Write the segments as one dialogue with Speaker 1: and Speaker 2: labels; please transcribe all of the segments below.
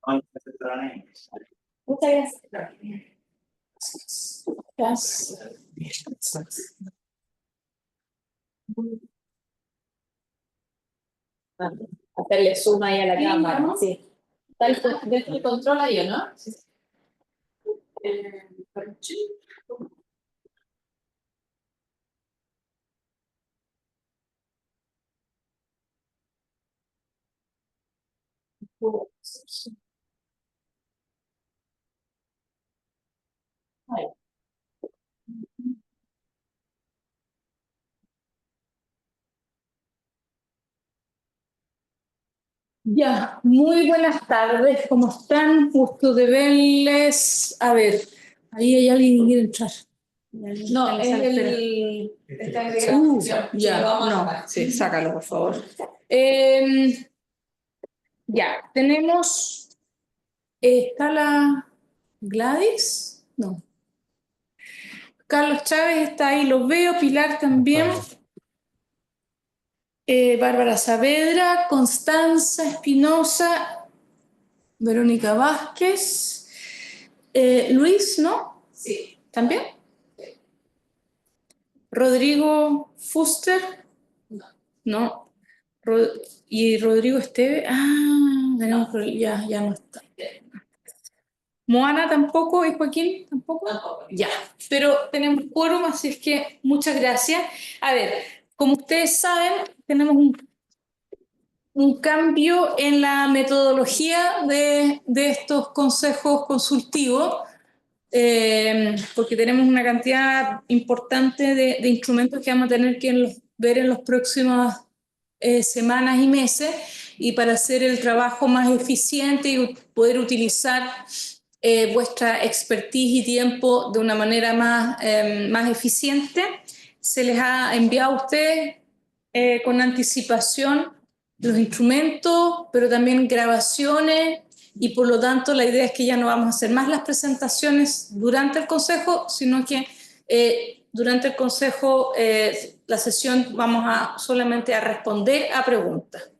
Speaker 1: Muchas gracias. Hacerle zoom ahí a la cámara, ¿no? Sí. Está dentro del control ahí, ¿no? Sí. Ya, muy buenas tardes, ¿cómo están? Gusto de verles. A ver, ahí hay alguien que quiere entrar. No, es el... ya, no, sí, sácalo, por favor. Ya, tenemos... ¿Está la Gladys? No. Carlos Chávez está ahí, lo veo. Pilar también. Bárbara Saavedra, Constanza Espinosa, Verónica Vázquez, Luis, ¿no? Sí. ¿También? Rodrigo Fuster, no. ¿Y Rodrigo Esteve? Ya no está. Moana tampoco, ¿y Joaquín tampoco? Tampoco. Ya, pero tenemos quórum, así es que muchas gracias. A ver, como ustedes saben, tenemos un cambio en la metodología de estos consejos consultivos, porque tenemos una cantidad importante de instrumentos que vamos a tener que ver en las próximas semanas y meses, y para hacer el trabajo más eficiente y poder utilizar vuestra expertise y tiempo de una manera más eficiente, se les ha enviado a ustedes con anticipación los instrumentos, pero también grabaciones, y por lo tanto la idea es que ya no vamos a hacer más las presentaciones durante el consejo, sino que durante el consejo, la sesión, vamos solamente a responder a preguntas.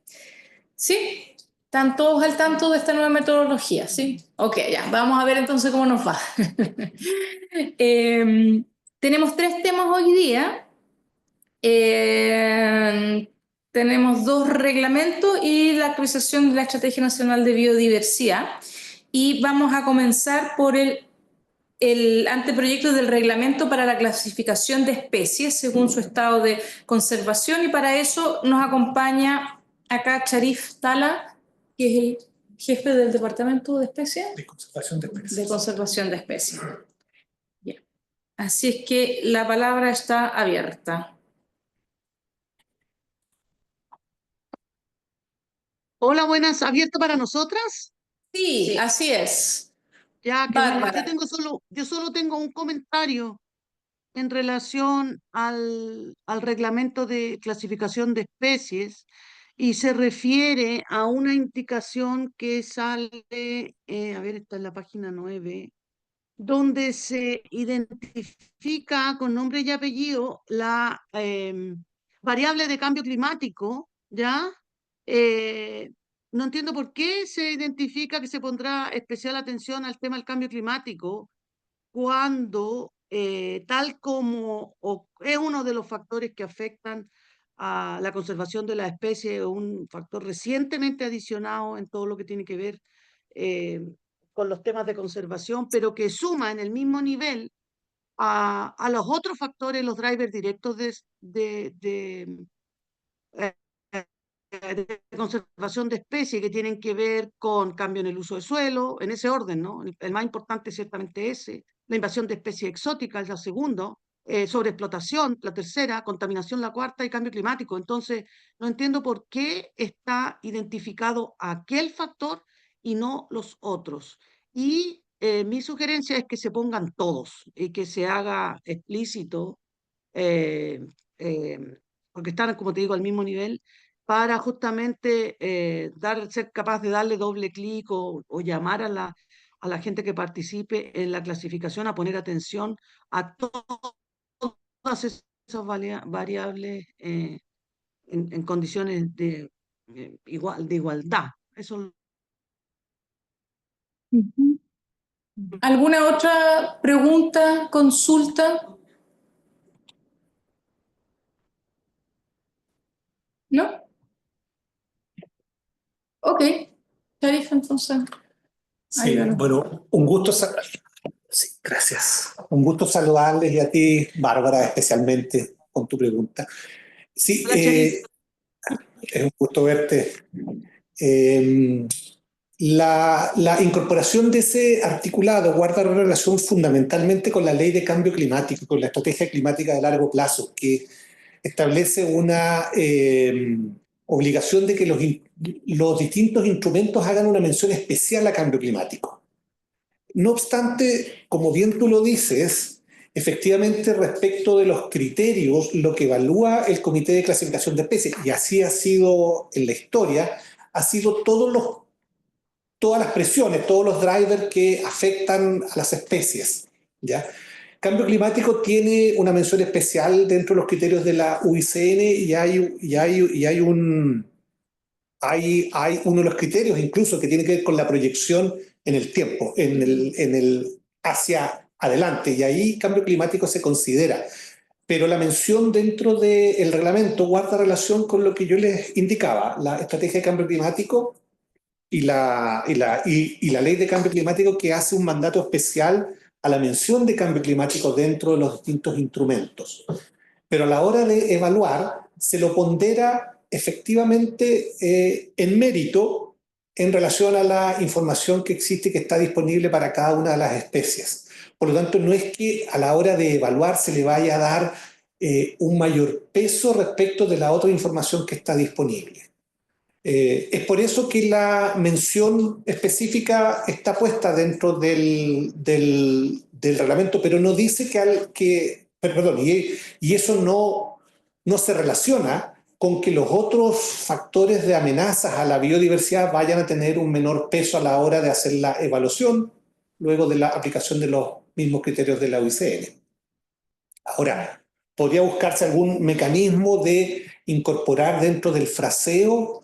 Speaker 1: ¿Sí? ¿Están todos al tanto de esta nueva metodología? ¿Sí? Ok, ya, vamos a ver entonces cómo nos va. Tenemos 3 temas hoy día. Tenemos 2 reglamentos y la actualización de la Estrategia Nacional de Biodiversidad. Y vamos a comenzar por el anteproyecto del reglamento para la clasificación de especies según su estado de conservación, y para eso nos acompaña acá Charif Tala, que es el jefe del Departamento de Especies.
Speaker 2: De conservación de especies.
Speaker 1: De conservación de especies. Bien. Así es que la palabra está abierta.
Speaker 3: Hola, buenas. ¿Abierto para nosotras?
Speaker 1: Sí, así es.
Speaker 3: Ya, que bueno.
Speaker 1: Bárbara.
Speaker 3: Yo solo tengo un comentario en relación al reglamento de clasificación de especies, y se refiere a una indicación que sale, a ver, está en la página 9, donde se identifica con nombre y apellido la variable de cambio climático, ¿ya? No entiendo por qué se identifica que se pondrá especial atención al tema del cambio climático cuando, tal como es uno de los factores que afectan a la conservación de la especie, un factor recientemente adicionado en todo lo que tiene que ver eh, con los temas de conservación, pero que suma en el mismo nivel a los otros factores, los drivers directos eh, de conservación de especies, que tienen que ver con cambio en el uso del suelo, en ese orden, ¿no? El más importante ciertamente ese, la invasión de especies exóticas es la segunda, sobreexplotación, la tercera, contaminación la cuarta, y cambio climático. Entonces, no entiendo por qué está identificado aquel factor y no los otros. Y mi sugerencia es que se pongan todos y que se haga explícito, eh, eh, porque están, como te digo, al mismo nivel, para justamente ser capaz de darle doble clic o llamar a la gente que participe en la clasificación a poner atención a todas esas variables en condiciones de igualdad. Eso
Speaker 1: Ujú. ¿Alguna otra pregunta, consulta? ¿No? Ok. Sharif, entonces.
Speaker 2: Sí,
Speaker 1: Ayúdanos.
Speaker 2: bueno, un gusto, sí, gracias. Un gusto saludarles y a ti, Bárbara, especialmente con tu pregunta. Sí,
Speaker 3: Hola, Sharif.
Speaker 2: es un gusto verte. Eh, la incorporación de ese articulado guarda relación fundamentalmente con la ley de cambio climático, con la estrategia climática de largo plazo, que establece una obligación de que los distintos instrumentos hagan una mención especial a cambio climático. No obstante, como bien tú lo dices, efectivamente respecto de los criterios, lo que evalúa el Comité de Clasificación de Especies, y así ha sido en la historia, ha sido todas las presiones, todos los drivers que afectan a las especies. ¿Ya? Cambio climático tiene una mención especial dentro de los criterios de la UICN hay uno de los criterios incluso que tiene que ver con la proyección en el tiempo, hacia adelante, y ahí cambio climático se considera. Pero la mención dentro del reglamento guarda relación con lo que yo les indicaba, la estrategia de cambio climático y la ley de cambio climático, que hace un mandato especial a la mención de cambio climático dentro de los distintos instrumentos. Pero a la hora de evaluar se lo pondera efectivamente en mérito en relación a la información que existe y que está disponible para cada una de las especies. Por lo tanto, no es que a la hora de evaluar se le vaya a dar un mayor peso respecto de la otra información que está disponible. Es por eso que la mención específica está puesta dentro del reglamento, pero no dice perdón, y eso no se relaciona con que los otros factores de amenazas a la biodiversidad vayan a tener un menor peso a la hora de hacer la evaluación luego de la aplicación de los mismos criterios de la UICN. Ahora, podría buscarse algún mecanismo de incorporar dentro del fraseo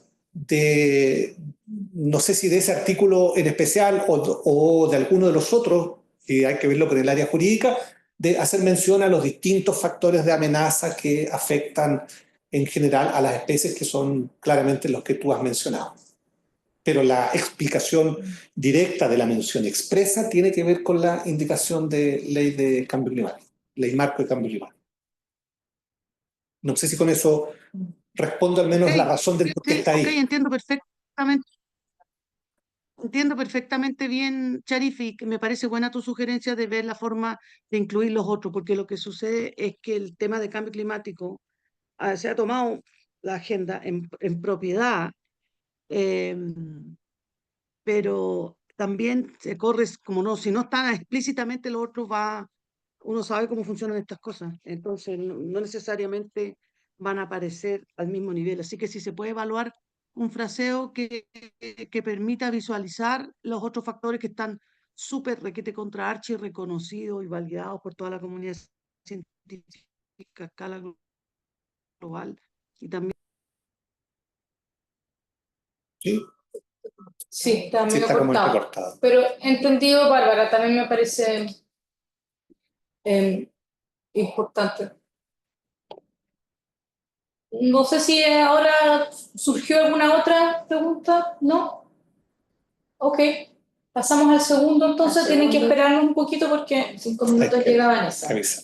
Speaker 2: no sé si de ese artículo en especial o de alguno de los otros, que hay que verlo con el área jurídica, de hacer mención a los distintos factores de amenaza que afectan en general a las especies, que son claramente los que tú has mencionado. Pero la explicación directa de la mención expresa tiene que ver con la indicación de ley de cambio climático, ley marco de cambio climático. No sé si con eso respondo al menos la
Speaker 3: Ok,
Speaker 2: razón del por qué
Speaker 3: sí,
Speaker 2: está
Speaker 3: ok,
Speaker 2: ahí.
Speaker 3: entiendo perfectamente bien, Sharif, y que me parece buena tu sugerencia de ver la forma de incluir los otros, porque lo que sucede es que el tema de cambio climático se ha tomado la agenda en propiedad, em, pero también se corre, como no, si no están explícitamente los otros, uno sabe cómo funcionan estas cosas, entonces no necesariamente van a aparecer al mismo nivel. Así que si se puede evaluar un fraseo que permita visualizar los otros factores que están súper requete contra archi reconocidos y validados por toda la comunidad científica a escala global y también.
Speaker 2: Sí,
Speaker 1: Sí, está
Speaker 2: sí
Speaker 1: medio
Speaker 2: está como
Speaker 1: cortado.
Speaker 2: entrecortado.
Speaker 1: Pero entendido, Bárbara, también me parece importante. No sé si ahora surgió alguna otra pregunta, ¿no? Ok, pasamos al segundo, entonces tienen que esperarnos un poquito porque en 5 minutos llega Vanessa.
Speaker 2: Avisa.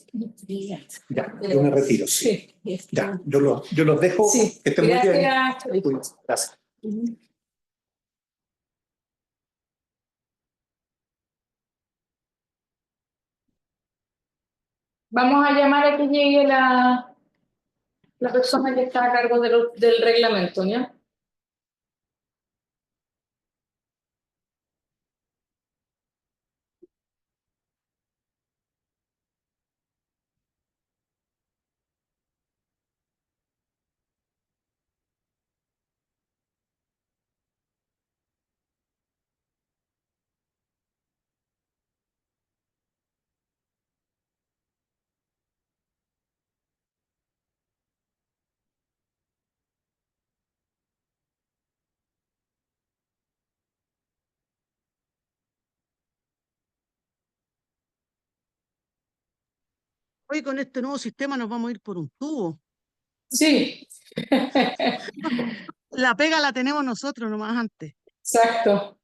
Speaker 2: Ya, yo me retiro, sí. Ya, yo los dejo.
Speaker 1: Sí,
Speaker 2: Que estén muy bien.
Speaker 1: gracias.
Speaker 2: Gracias.
Speaker 1: Vamos a llamar a que llegue la persona que está a cargo del reglamento, ¿ya?
Speaker 3: Hoy con este nuevo sistema nos vamos a ir por un tubo.
Speaker 1: Sí,
Speaker 3: La pega la tenemos nosotros nomás antes.
Speaker 1: exacto.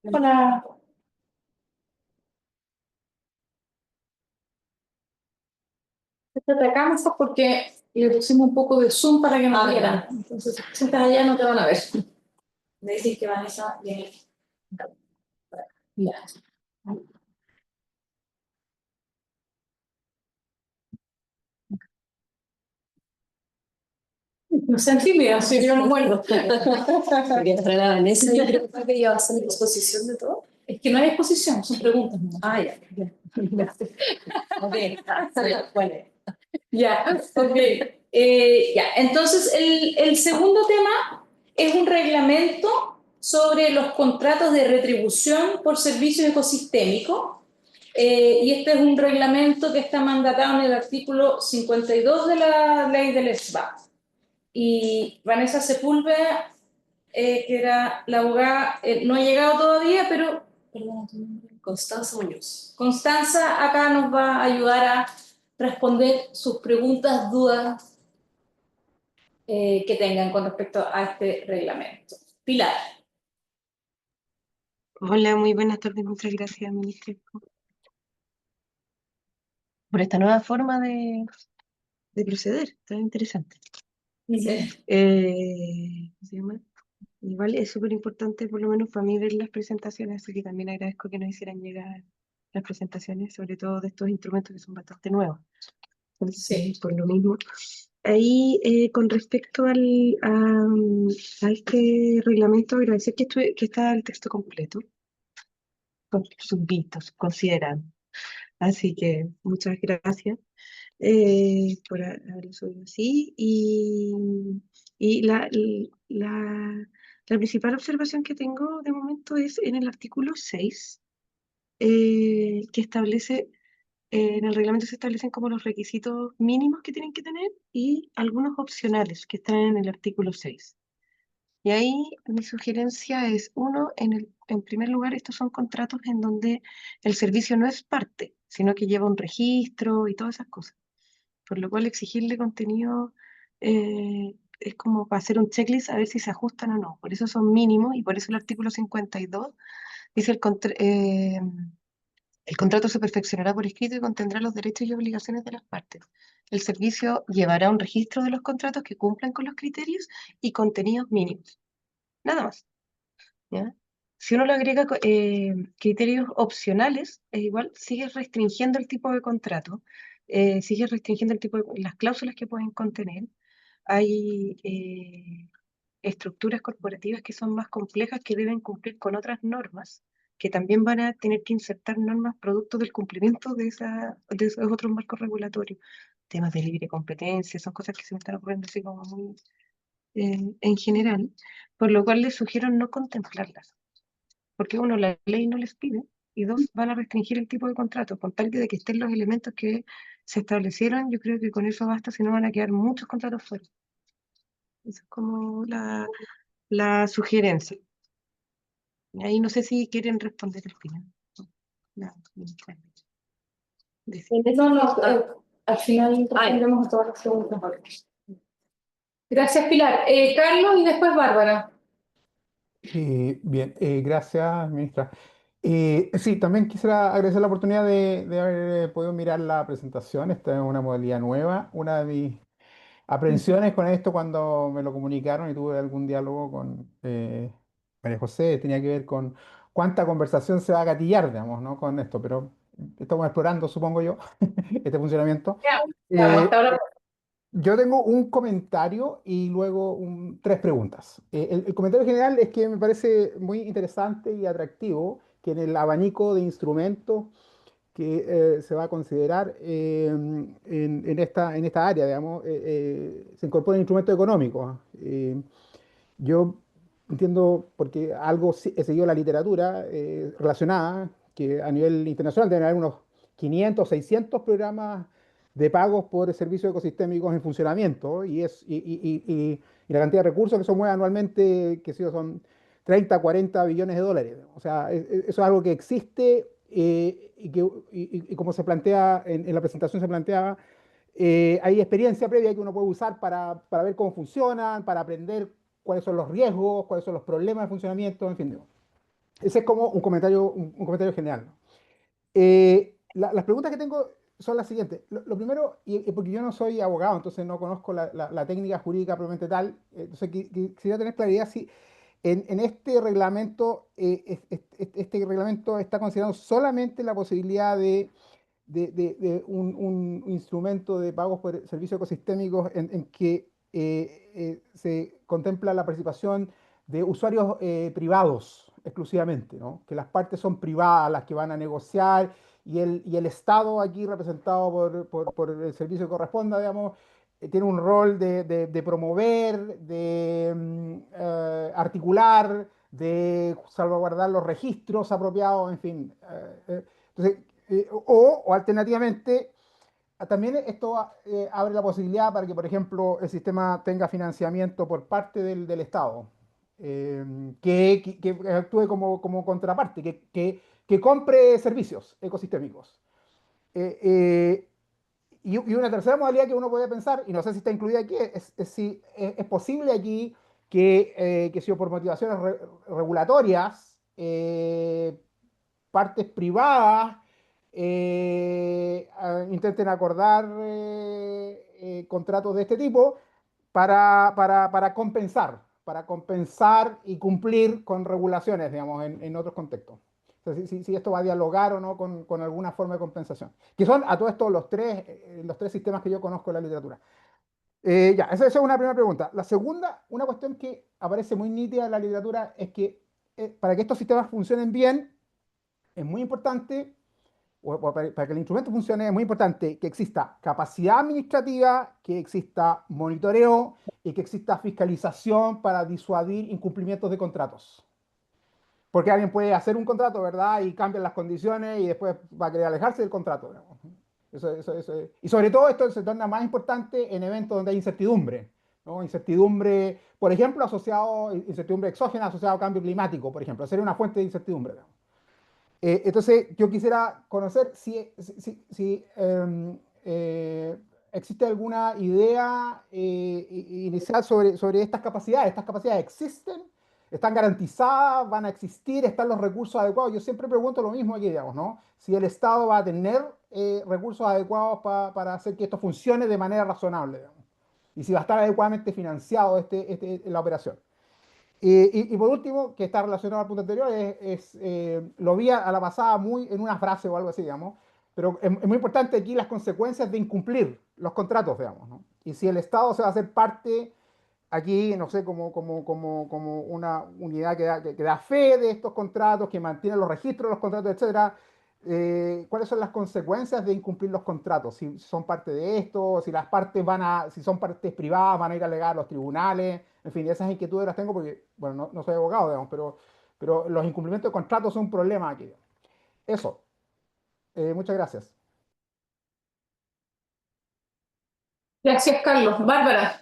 Speaker 1: Hola. Te atacamos porque le pusimos un poco de zoom para que no vieran. Entonces, si estás allá no te van a ver. Me dicen que Vanessa viene. Ya. No sean tímidas, si yo no muerdo.
Speaker 4: Porque la Vanessa yo creo que ella va a hacer la exposición de todo.
Speaker 1: Es que no hay exposición, son preguntas. ¿No?
Speaker 4: Ah, ya. Ok, bueno.
Speaker 1: Ya, ok. Ya, entonces el segundo tema es un reglamento sobre los contratos de retribución por servicios ecosistémicos. Y este es un reglamento que está mandatado en el artículo 52 de la ley del SBAP. Y Vanessa Sepúlveda, que era la abogada, no ha llegado todavía, pero perdón, tu nombre.
Speaker 4: Constanza Muñoz.
Speaker 1: Constanza acá nos va a ayudar a responder sus preguntas, dudas que tengan con respecto a este reglamento. Pilar.
Speaker 5: Hola, muy buenas tardes. Muchas gracias, ministra, por esta nueva forma de proceder. Está interesante.
Speaker 4: Sí.
Speaker 5: ¿Cómo se llama? Igual es súper importante, por lo menos para mí, ver las presentaciones, así que también agradezco que nos hicieran llegar las presentaciones, sobre todo de estos instrumentos que son bastante nuevos.
Speaker 1: Sí.
Speaker 5: Por lo mismo. Ahí, con respecto a este reglamento, agradecer que está el texto completo, con sus vistos, considerando. Así que muchas gracias por haberlo subido así. Y la principal observación que tengo de momento es en el artículo 6, que establece, en el reglamento se establecen como los requisitos mínimos que tienen que tener y algunos opcionales que están en el artículo 6. Y ahí mi sugerencia es, uno, en primer lugar, estos son contratos en donde el servicio no es parte, sino que lleva un registro y todas esas cosas. Por lo cual exigirle contenido es como para hacer un checklist a ver si se ajustan o no. Por eso son mínimos y por eso el artículo 52 dice El contrato se perfeccionará por escrito y contendrá los derechos y obligaciones de las partes. El servicio llevará un registro de los contratos que cumplan con los criterios y contenidos mínimos. Nada más. ¿Ya? Si uno le agrega criterios opcionales, es igual, sigues restringiendo el tipo de contrato, sigues restringiendo el tipo de, las cláusulas que pueden contener. Hay estructuras corporativas que son más complejas, que deben cumplir con otras normas, que también van a tener que insertar normas producto del cumplimiento de esos otros marcos regulatorios. Temas de libre competencia, son cosas que se me están ocurriendo así como muy en general, por lo cual les sugiero no contemplarlas, porque uno, la ley no les pide, y dos, van a restringir el tipo de contrato, con tal de que estén los elementos que se establecieron. Yo creo que con eso basta, si no van a quedar muchos contratos fuera. Esa es como la sugerencia. Y ahí no sé si quieren responder al final. No,
Speaker 1: No, no, al final respondemos a todas las preguntas. Gracias, Pilar. Carlos y después Bárbara.
Speaker 6: Bien, gracias, ministra. Sí, también quisiera agradecer la oportunidad de haber podido mirar la presentación. Esta es una modalidad nueva. Una de mis aprensiones con esto cuando me lo comunicaron y tuve algún diálogo con María José tenía que ver con cuánta conversación se va a gatillar, digamos, ¿no? Con esto, pero estamos explorando, supongo yo, este funcionamiento.
Speaker 1: Ya,
Speaker 6: Eh,
Speaker 1: hasta ahora.
Speaker 6: yo tengo un comentario y luego tres preguntas. El comentario general es que me parece muy interesante y atractivo que en el abanico de instrumentos que se va a considerar en esta área, digamos, se incorporan instrumentos económicos. Yo entiendo, porque algo he seguido la literatura relacionada, que a nivel internacional deben haber unos 500, 600 programas de pagos por servicios ecosistémicos en funcionamiento, y la cantidad de recursos que se mueven anualmente, que son 30, 40 billones de dólares. O sea, eso es algo que existe y como se plantea en la presentación, se planteaba, hay experiencia previa que uno puede usar para ver cómo funcionan, para aprender cuáles son los riesgos, cuáles son los problemas de funcionamiento, en fin. Digo. Ese es como un comentario general. ¿No? Las preguntas que tengo son las siguientes. Lo primero, y porque yo no soy abogado, entonces no conozco la técnica jurídica propiamente tal, entonces quisiera tener claridad si en este reglamento, este reglamento está considerando solamente la posibilidad de un instrumento de pagos por servicios ecosistémicos en que se contempla la participación de usuarios privados exclusivamente, ¿no? Que las partes son privadas las que van a negociar y el Estado aquí representado por el servicio que corresponda, digamos, tiene un rol de promover, articular, de salvaguardar los registros apropiados, en fin. Entonces, o alternativamente, también esto abre la posibilidad para que, por ejemplo, el sistema tenga financiamiento por parte del Estado, que actúe como contraparte, que compre servicios ecosistémicos. Y una tercera modalidad que uno puede pensar, y no sé si está incluida aquí, es si es posible aquí que si por motivaciones regulatorias, partes privadas intenten acordar contratos de este tipo para compensar y cumplir con regulaciones, digamos, en otros contextos. Entonces, si esto va a dialogar o no con alguna forma de compensación. Que son a todo esto los tres sistemas que yo conozco en la literatura. Ya, esa es una primera pregunta. La segunda, una cuestión que aparece muy nítida en la literatura es que para que estos sistemas funcionen bien, es muy importante, o para que el instrumento funcione, es muy importante que exista capacidad administrativa, que exista monitoreo y que exista fiscalización para disuadir incumplimientos de contratos. Porque alguien puede hacer un contrato, ¿verdad? Y cambian las condiciones y después va a querer alejarse del contrato. ¿No? Y sobre todo esto se torna más importante en eventos donde hay incertidumbre. ¿No? Incertidumbre, por ejemplo, incertidumbre exógena asociada a cambio climático, por ejemplo. Sería una fuente de incertidumbre. ¿No? Entonces, yo quisiera conocer si existe alguna idea inicial sobre estas capacidades. ¿Estas capacidades existen? ¿Están garantizadas? ¿Van a existir? ¿Están los recursos adecuados? Yo siempre pregunto lo mismo aquí, digamos, ¿no? Si el Estado va a tener recursos adecuados para hacer que esto funcione de manera razonable, digamos. Y si va a estar adecuadamente financiado la operación. Y por último, que está relacionado al punto anterior, lo vi a la pasada muy en una frase o algo así, digamos, pero es muy importante aquí las consecuencias de incumplir los contratos, digamos, ¿no? Y si el Estado se va a hacer parte aquí, no sé, como una unidad que da fe de estos contratos, que mantiene los registros de los contratos, etcétera, ¿cuáles son las consecuencias de incumplir los contratos? Si son parte de esto, si las partes si son partes privadas, van a ir a alegar a los tribunales, en fin, esas inquietudes las tengo porque, bueno, no soy abogado, digamos, pero los incumplimientos de contratos son un problema aquí. Eso. Muchas gracias.
Speaker 1: Gracias, Carlos. Bárbara.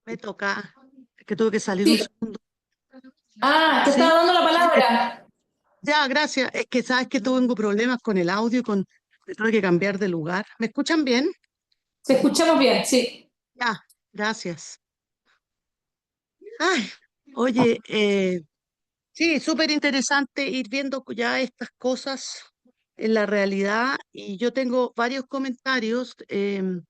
Speaker 3: Me toca, que tuve que salir un
Speaker 1: Sí.
Speaker 3: segundo.
Speaker 1: Te
Speaker 3: Sí,
Speaker 1: estaba dando la palabra.
Speaker 3: ya, gracias. Es que sabes que tengo problemas con el audio y tuve que cambiar de lugar. ¿Me escuchan bien?
Speaker 1: Te escuchamos bien, sí.
Speaker 3: Ya, gracias. Ay, oye, sí, súper interesante ir viendo ya estas cosas en la realidad y yo tengo varios comentarios que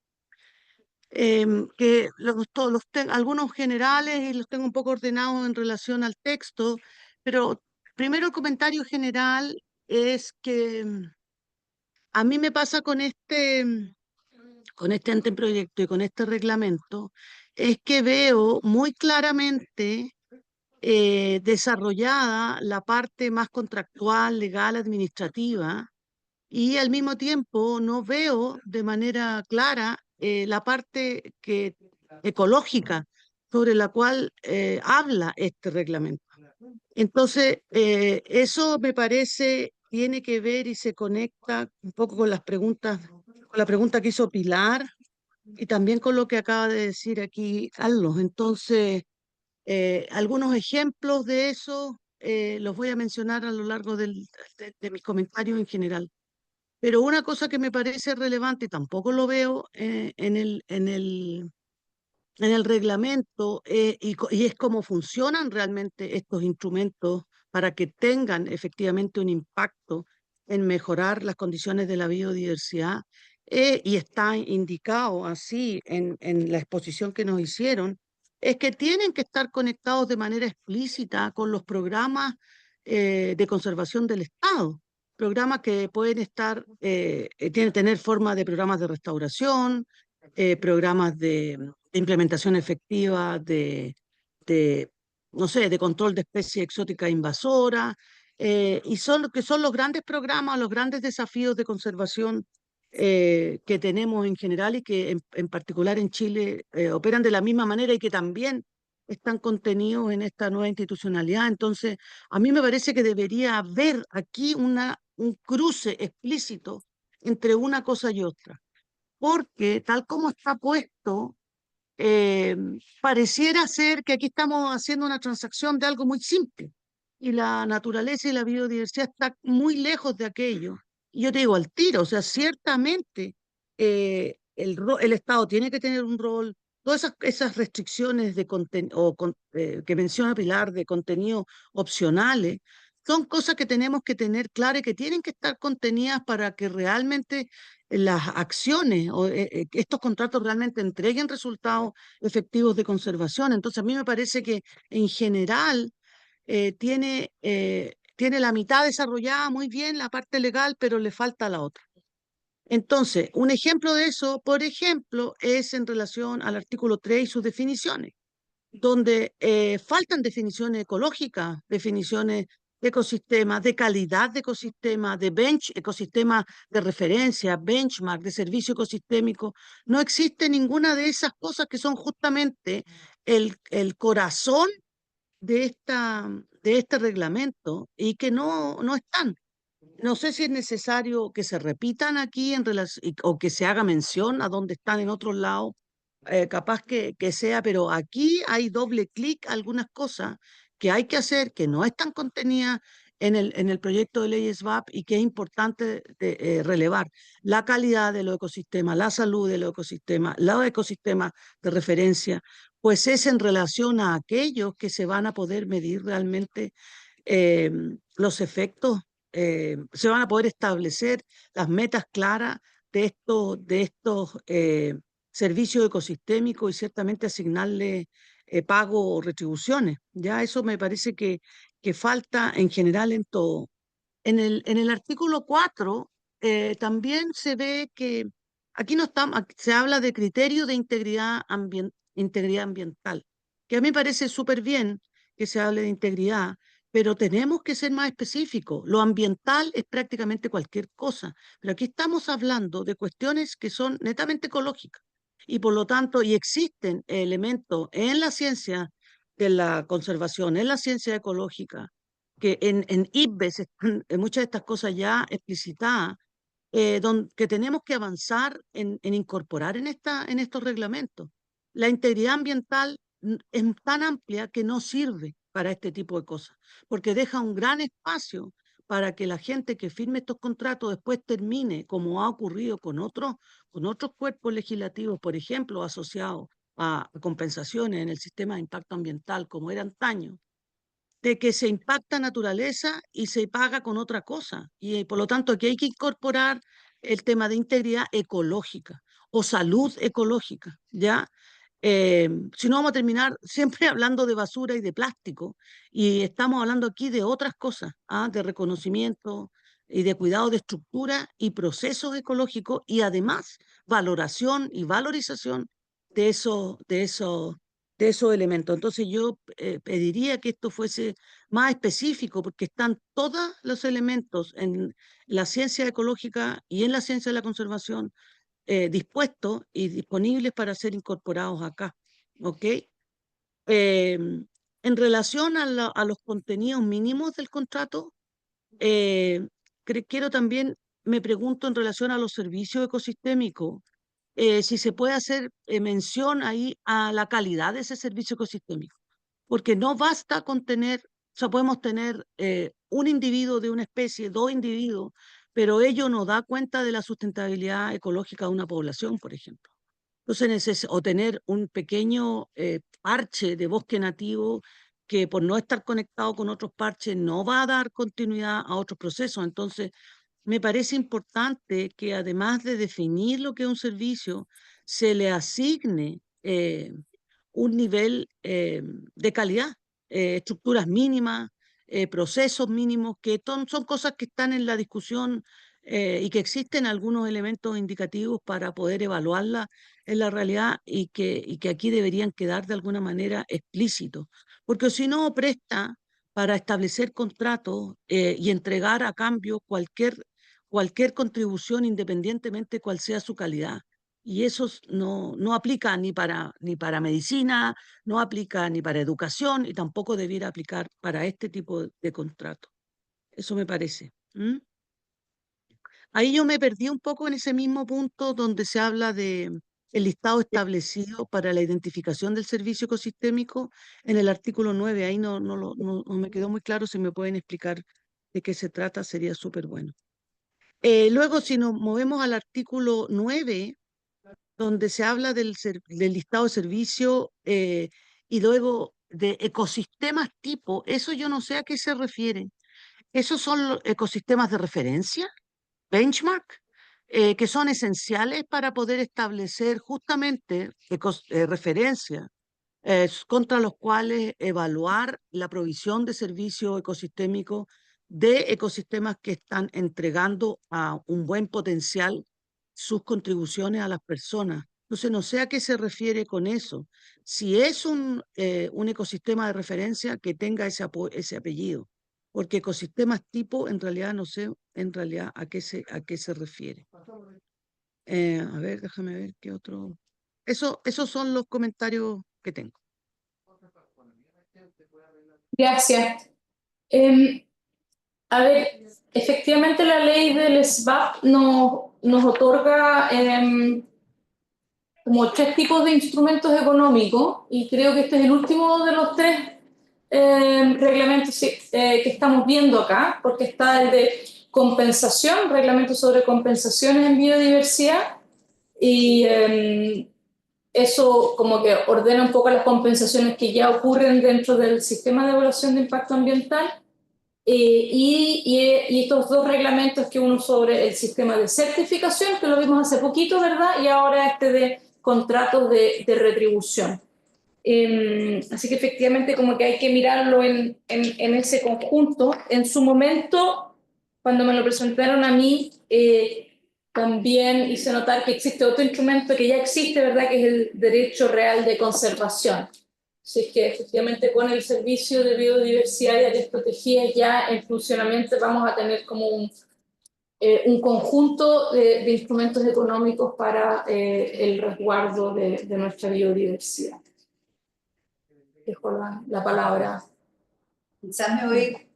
Speaker 3: algunos generales y los tengo un poco ordenados en relación al texto, pero primero el comentario general es que a mí me pasa con este anteproyecto y con este reglamento, es que veo muy claramente desarrollada la parte más contractual, legal, administrativa, y al mismo tiempo no veo de manera clara la parte ecológica sobre la cual habla este reglamento. Entonces, eso me parece tiene que ver y se conecta un poco con las preguntas, con la pregunta que hizo Pilar y también con lo que acaba de decir aquí Carlos. Entonces, algunos ejemplos de eso los voy a mencionar a lo largo de mis comentarios en general. Pero una cosa que me parece relevante, y tampoco lo veo en el reglamento, y es cómo funcionan realmente estos instrumentos para que tengan efectivamente un impacto en mejorar las condiciones de la biodiversidad, y está indicado así en la exposición que nos hicieron, es que tienen que estar conectados de manera explícita con los programas de conservación del Estado. Programas que pueden tener forma de programas de restauración, programas de implementación efectiva de, no sé, de control de especies exóticas invasoras, y que son los grandes programas, los grandes desafíos de conservación que tenemos en general y que en particular en Chile operan de la misma manera y que también están contenidos en esta nueva institucionalidad. Entonces, a mí me parece que debería haber aquí un cruce explícito entre una cosa y otra, porque tal como está puesto, eh, pareciera ser que aquí estamos haciendo una transacción de algo muy simple y la naturaleza y la biodiversidad está muy lejos de aquello. Y yo te digo al tiro, o sea, ciertamente el Estado tiene que tener un rol, todas esas restricciones que menciona Pilar de contenido opcionales. Son cosas que tenemos que tener claras y que tienen que estar contenidas para que realmente las acciones o estos contratos realmente entreguen resultados efectivos de conservación. Entonces, a mí me parece que en general tiene la mitad desarrollada muy bien la parte legal, pero le falta la otra. Entonces, un ejemplo de eso, por ejemplo, es en relación al artículo 3 y sus definiciones, donde faltan definiciones ecológicas, definiciones de ecosistemas, de calidad de ecosistemas, ecosistemas de referencia, benchmark, de servicio ecosistémico. No existe ninguna de esas cosas que son justamente el corazón de este reglamento y que no están. no sé si es necesario que se repitan aquí o que se haga mención a donde están en otros lados, capaz que sea, pero aquí hay doble clic a algunas cosas que hay que hacer, que no están contenidas en el proyecto de ley SBAP y que es importante relevar. La calidad de los ecosistemas, la salud de los ecosistemas de referencia, pues es en relación a aquellos que se van a poder medir realmente eh, los efectos, se van a poder establecer las metas claras de estos servicios ecosistémicos y ciertamente asignarle pago o retribuciones. Ya eso me parece que falta en general en todo. En el artículo 4 también se ve que aquí no está, se habla de criterio de integridad ambiental, que a mí me parece súper bien que se hable de integridad, pero tenemos que ser más específicos. Lo ambiental es prácticamente cualquier cosa, pero aquí estamos hablando de cuestiones que son netamente ecológicas y por lo tanto, y existen elementos en la ciencia de la conservación, en la ciencia ecológica, que en IPBES están muchas de estas cosas ya explicitadas, que tenemos que avanzar en incorporar en estos reglamentos. La integridad ambiental es tan amplia que no sirve para este tipo de cosas, porque deja un gran espacio para que la gente que firme estos contratos después termine, como ha ocurrido con otros cuerpos legislativos, por ejemplo, asociados a compensaciones en el sistema de impacto ambiental, como era antaño, de que se impacta naturaleza y se paga con otra cosa. Y por lo tanto aquí hay que incorporar el tema de integridad ecológica o salud ecológica, ¿ya? Si no vamos a terminar siempre hablando de basura y de plástico y estamos hablando aquí de otras cosas, ¿ah? De reconocimiento y de cuidado de estructura y procesos ecológicos y además valoración y valorización de de esos elementos. Entonces yo pediría que esto fuese más específico porque están todos los elementos en la ciencia ecológica y en la ciencia de la conservación dispuestos y disponibles para ser incorporados acá. ¿Ok? En relación a los contenidos mínimos del contrato, eh, quiero también, me pregunto en relación a los servicios ecosistémicos, si se puede hacer mención ahí a la calidad de ese servicio ecosistémico, porque no basta con tener, o sea, podemos tener un individuo de una especie, dos individuos, pero ello no da cuenta de la sustentabilidad ecológica de una población, por ejemplo. Entonces, o tener un pequeño parche de bosque nativo que por no estar conectado con otros parches no va a dar continuidad a otros procesos. Entonces, me parece importante que además de definir lo que es un servicio, se le asigne un nivel de calidad, estructuras mínimas, procesos mínimos, que son cosas que están en la discusión y que existen algunos elementos indicativos para poder evaluarla en la realidad y que aquí deberían quedar de alguna manera explícitos, porque si no presta para establecer contratos y entregar a cambio cualquier contribución independientemente cuál sea su calidad. Y eso no aplica ni para medicina, no aplica ni para educación y tampoco debiera aplicar para este tipo de contrato. Eso me parece. ¿Mm? Ahí yo me perdí un poco en ese mismo punto donde se habla de el listado establecido para la identificación del servicio ecosistémico en el artículo 9. Ahí no me quedó muy claro. Si me pueden explicar de qué se trata, sería súper bueno. Luego, si nos movemos al artículo 9, donde se habla del listado de servicio y luego de ecosistemas tipo, eso yo no sé a qué se refiere. ¿Esos son los ecosistemas de referencia, benchmark, que son esenciales para poder establecer justamente referencias contra los cuales evaluar la provisión de servicios ecosistémicos de ecosistemas que están entregando a un buen potencial sus contribuciones a las personas? Entonces, no sé a qué se refiere con eso. Si es un ecosistema de referencia, que tenga ese apellido, porque ecosistemas tipo, en realidad no sé en realidad a qué se refiere. A ver, déjame ver qué otro. Esos son los comentarios que tengo.
Speaker 1: Gracias. Em, A ver, efectivamente la ley del SBAP nos otorga como 3 tipos de instrumentos económicos y creo que este es el último de los 3 reglamentos que estamos viendo acá, porque está el de compensación, reglamento sobre compensaciones en biodiversidad, y eso como que ordena un poco las compensaciones que ya ocurren dentro del sistema de evaluación de impacto ambiental. Y estos 2 reglamentos, que uno sobre el sistema de certificación, que lo vimos hace poquito, ¿verdad? Y ahora este de contratos de retribución. Así que efectivamente como que hay que mirarlo en ese conjunto. En su momento, cuando me lo presentaron a mí, también hice notar que existe otro instrumento que ya existe, ¿verdad? Que es el derecho real de conservación. Así es que efectivamente con el servicio de biodiversidad y áreas protegidas ya en funcionamiento vamos a tener como un conjunto de instrumentos económicos para el resguardo de nuestra biodiversidad. Dejo la palabra.
Speaker 7: Quizás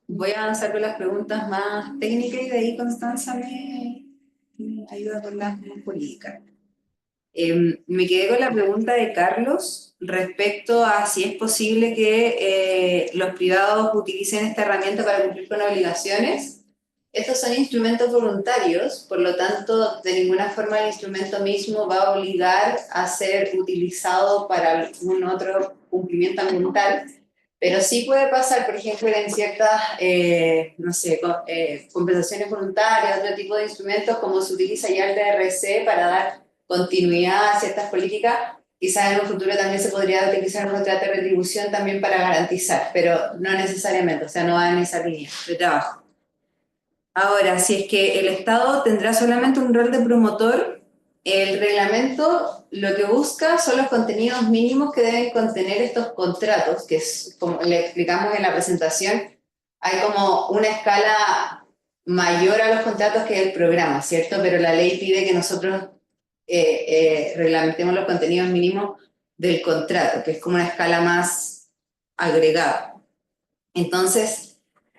Speaker 7: voy a avanzar con las preguntas más técnicas y de ahí Constanza me ayuda con las más políticas. Me quedé con la pregunta de Carlos respecto a si es posible que los privados utilicen esta herramienta para cumplir con obligaciones. Estos son instrumentos voluntarios, por lo tanto, de ninguna forma el instrumento mismo va a obligar a ser utilizado para algún otro cumplimiento ambiental, pero sí puede pasar, por ejemplo, en ciertas, no sé, compensaciones voluntarias, otro tipo de instrumentos, como se utiliza ya el DRC para dar continuidad a ciertas políticas. Quizás en un futuro también se podría utilizar un contrato de retribución también para garantizar, pero no necesariamente, o sea, no va en esa línea de trabajo. Ahora, si es que el Estado tendrá solamente un rol de promotor, el reglamento lo que busca son los contenidos mínimos que deben contener estos contratos, que es, como le explicamos en la presentación, hay como una escala mayor a los contratos que el programa, ¿cierto? Pero la ley pide que nosotros reglamentemos los contenidos mínimos del contrato, que es como una escala más agregada. Entonces,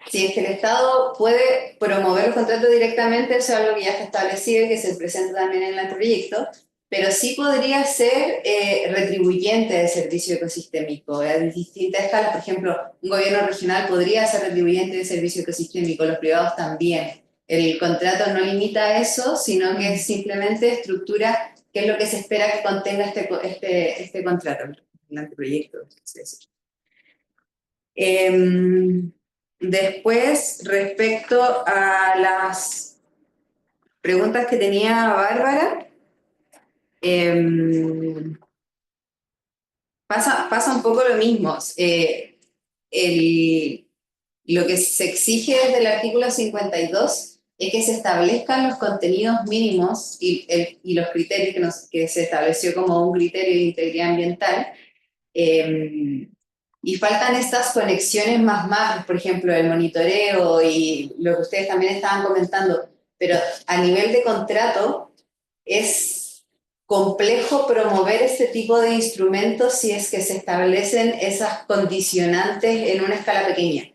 Speaker 7: si es que el Estado puede promover los contratos directamente, eso es algo que ya está establecido y que se presenta también en el anteproyecto, pero sí podría ser retribuyente de servicio ecosistémico a distintas escalas. Por ejemplo, un gobierno regional podría ser retribuyente de servicio ecosistémico, los privados también. El contrato no limita eso, sino que simplemente estructura qué es lo que se espera que contenga este contrato, el anteproyecto. Después, respecto a las preguntas que tenía Bárbara, pasa un poco lo mismo. Lo que se exige desde el artículo 52 es que se establezcan los contenidos mínimos y los criterios que se estableció como un criterio de integridad ambiental. Y faltan estas conexiones más macros, por ejemplo, el monitoreo y lo que ustedes también estaban comentando, pero a nivel de contrato es complejo promover este tipo de instrumentos si es que se establecen esas condicionantes en una escala pequeña.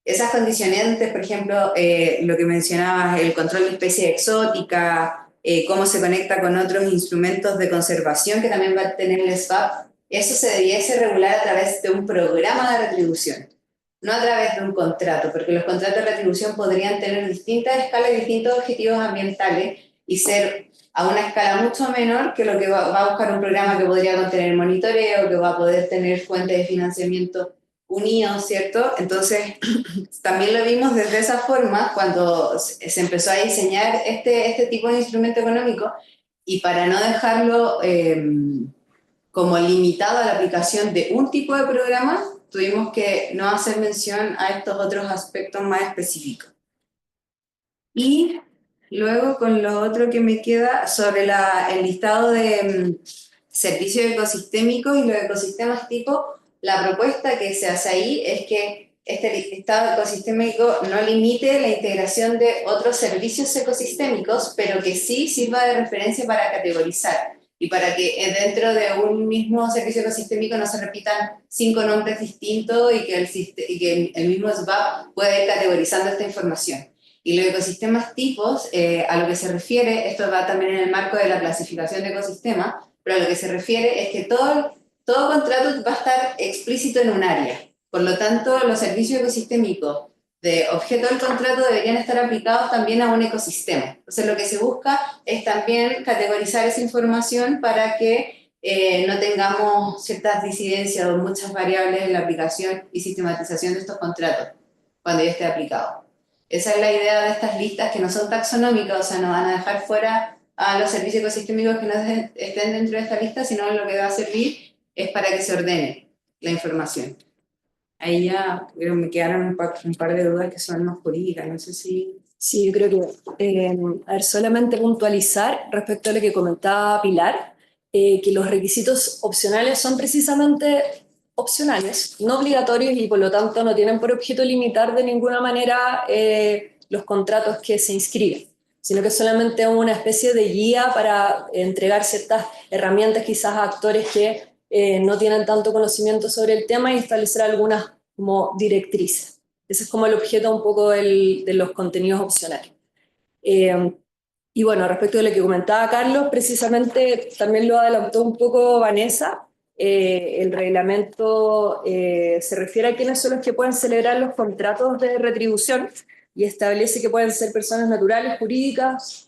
Speaker 7: Esas condicionantes, por ejemplo, lo que mencionabas, el control de especies exóticas, cómo se conecta con otros instrumentos de conservación que también va a tener el SBAP, eso se debiese regular a través de un programa de retribución, no a través de un contrato, porque los contratos de retribución podrían tener distintas escalas y distintos objetivos ambientales y ser a una escala mucho menor que lo que va a buscar un programa que podría contener monitoreo, que va a poder tener fuentes de financiamiento unidos, ¿cierto? Entonces, también lo vimos desde esa forma cuando se empezó a diseñar este tipo de instrumento económico, y para no dejarlo como limitado a la aplicación de un tipo de programa, tuvimos que no hacer mención a estos otros aspectos más específicos. Y luego con lo otro que me queda sobre el listado de servicios ecosistémicos y los ecosistemas tipo, la propuesta que se hace ahí es que este listado ecosistémico no limite la integración de otros servicios ecosistémicos, pero que sí sirva de referencia para categorizar. y para que dentro de un mismo servicio ecosistémico no se repitan 5 nombres distintos y que el mismo SBAP pueda ir categorizando esta información. Y los ecosistemas tipos, a lo que se refiere, esto va también en el marco de la clasificación de ecosistemas, pero a lo que se refiere es que todo contrato va a estar explícito en un área. Por lo tanto, los servicios ecosistémicos de objeto del contrato deberían estar aplicados también a un ecosistema. Entonces, lo que se busca es también categorizar esa información para que no tengamos ciertas disidencias o muchas variables en la aplicación y sistematización de estos contratos cuando ya esté aplicado. Esa es la idea de estas listas que no son taxonómicas, o sea, no van a dejar fuera a los servicios ecosistémicos que no estén dentro de esta lista, sino lo que va a servir es para que se ordene la información. Ahí ya me quedaron un par de dudas que son más jurídicas, no sé si...
Speaker 4: Sí, yo creo que, a ver, solamente puntualizar respecto a lo que comentaba Pilar, que los requisitos opcionales son precisamente opcionales, no obligatorios y por lo tanto no tienen por objeto limitar de ninguna manera los contratos que se inscriben, sino que es solamente una especie de guía para entregar ciertas herramientas quizás a actores que no tienen tanto conocimiento sobre el tema y establecer algunas como directrices. Ese es como el objeto un poco de los contenidos opcionales. Y bueno, respecto de lo que comentaba Carlos, precisamente también lo adelantó un poco Vanessa, el reglamento se refiere a quiénes son los que pueden celebrar los contratos de retribución y establece que pueden ser personas naturales, jurídicas,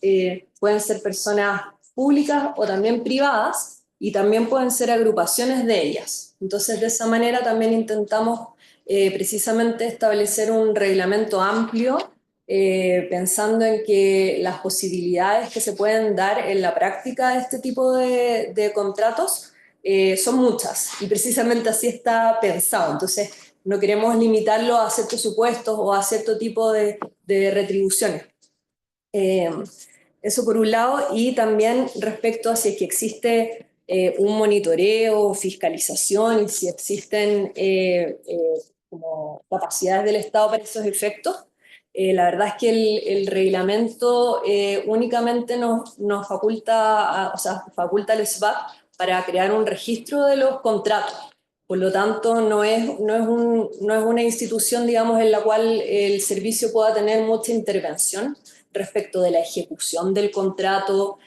Speaker 4: pueden ser personas públicas o también privadas y también pueden ser agrupaciones de ellas. Entonces, de esa manera también intentamos precisamente establecer un reglamento amplio pensando en que las posibilidades que se pueden dar en la práctica de este tipo de contratos son muchas y precisamente así está pensado. Entonces, no queremos limitarlo a ciertos supuestos o a cierto tipo de retribuciones. Eso por un lado, y también respecto a si es que existe un monitoreo, fiscalización y si existen como capacidades del Estado para esos efectos. La verdad es que el reglamento únicamente nos faculta, o sea, faculta al SBAP para crear un registro de los contratos. Por lo tanto, no es una institución, digamos, en la cual el servicio pueda tener mucha intervención respecto de la ejecución del contrato,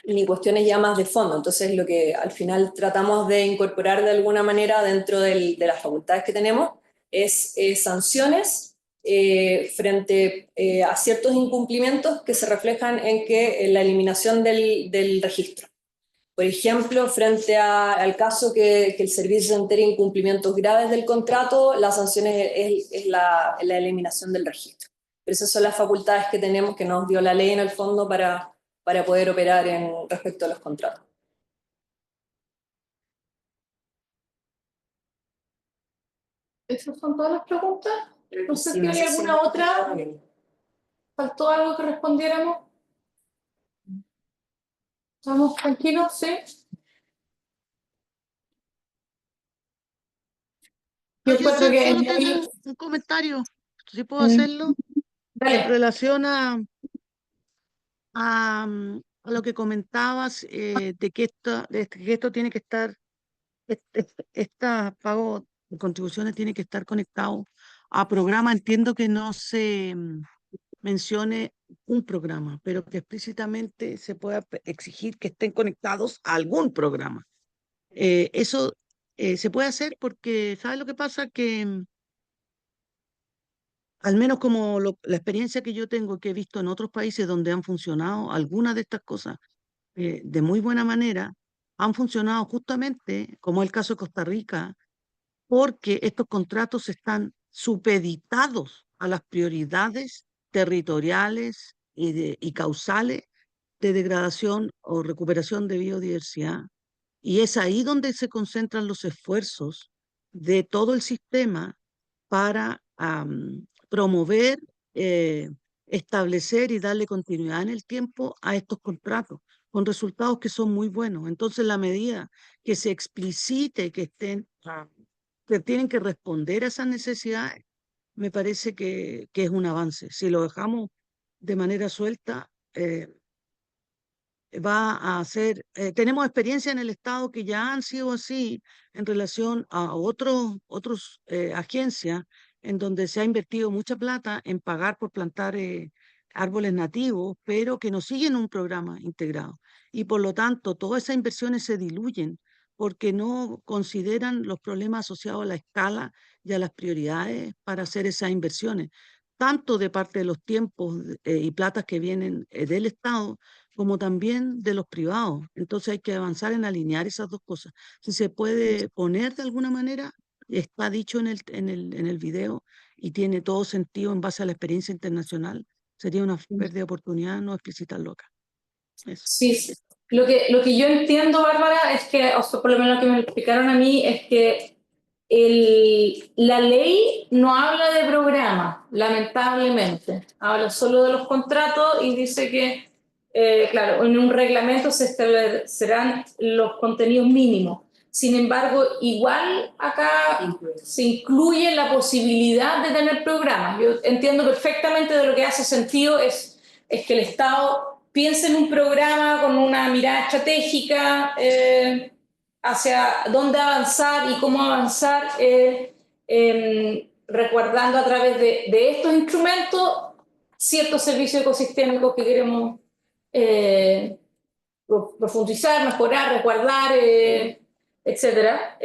Speaker 4: ni cuestiones ya más de fondo. Entonces, lo que al final tratamos de incorporar de alguna manera dentro de las facultades que tenemos es sanciones frente a ciertos incumplimientos que se reflejan en que en la eliminación del registro. Por ejemplo, frente al caso que el servicio se entere incumplimientos graves del contrato, la sanción es la eliminación del registro. Pero esas son las facultades que tenemos, que nos dio la ley en el fondo para poder operar respecto a los contratos.
Speaker 1: ¿Esas son todas las preguntas? No sé si hay alguna otra. ¿Faltó algo que respondiéramos? ¿Estamos tranquilos? ¿Sí? Yo encuentro que
Speaker 3: Solo tengo un comentario, si puedo
Speaker 1: Mm.
Speaker 3: hacerlo, en
Speaker 1: Dale.
Speaker 3: relación a lo que comentabas de que esto tiene que estar, esta pago de contribuciones tiene que estar conectado a programa. Entiendo que no se mencione un programa, pero que explícitamente se pueda exigir que estén conectados a algún programa. Eso se puede hacer porque, ¿sabes lo que pasa? Que al menos como la experiencia que yo tengo, que he visto en otros países donde han funcionado algunas de estas cosas de muy buena manera, han funcionado justamente, como el caso de Costa Rica, porque estos contratos están supeditados a las prioridades territoriales y causales de degradación o recuperación de biodiversidad. Y es ahí donde se concentran los esfuerzos de todo el sistema para promover, establecer y darle continuidad en el tiempo a estos contratos, con resultados que son muy buenos. Entonces, la medida que se explicite que que tienen que responder a esas necesidades, me parece que es un avance. Si lo dejamos de manera suelta, va a hacer, tenemos experiencia en el Estado que ya han sido así en relación a otros agencias en donde se ha invertido mucha plata en pagar por plantar árboles nativos, pero que no siguen un programa integrado. Y por lo tanto, todas esas inversiones se diluyen porque no consideran los problemas asociados a la escala y a las prioridades para hacer esas inversiones, tanto de parte de los tiempos y platas que vienen del Estado, como también de los privados. Entonces hay que avanzar en alinear esas dos cosas. Si se puede poner de alguna manera, está dicho en el video y tiene todo sentido en base a la experiencia internacional, sería una pérdida de oportunidad no explicitarlo acá. Eso.
Speaker 1: Sí, lo que yo entiendo, Bárbara, es que, o sea, por lo menos lo que me explicaron a mí, es que la ley no habla de programa, lamentablemente. Habla solo de los contratos y dice que, claro, en un reglamento se establecerán los contenidos mínimos. Sin embargo, igual acá se incluye la posibilidad de tener programas. Yo entiendo perfectamente de lo que hace sentido es que el Estado piense en un programa con una mirada estratégica hacia dónde avanzar y cómo avanzar, resguardando a través de estos instrumentos ciertos servicios ecosistémicos que queremos profundizar, mejorar, resguardar, etcétera.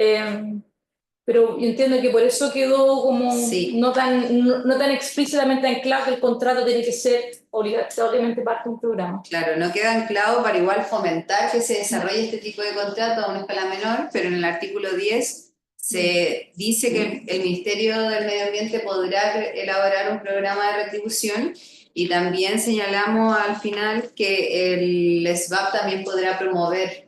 Speaker 1: Pero yo entiendo que por eso quedó como no tan explícitamente anclado que el contrato tiene que ser obligatoriamente parte de un programa.
Speaker 7: Claro, no queda anclado para igual fomentar que se desarrolle este tipo de contrato a una escala menor, pero en el artículo 10 se dice que el Ministerio del Medio Ambiente podrá elaborar un programa de retribución y también señalamos al final que el SBAP también podrá promover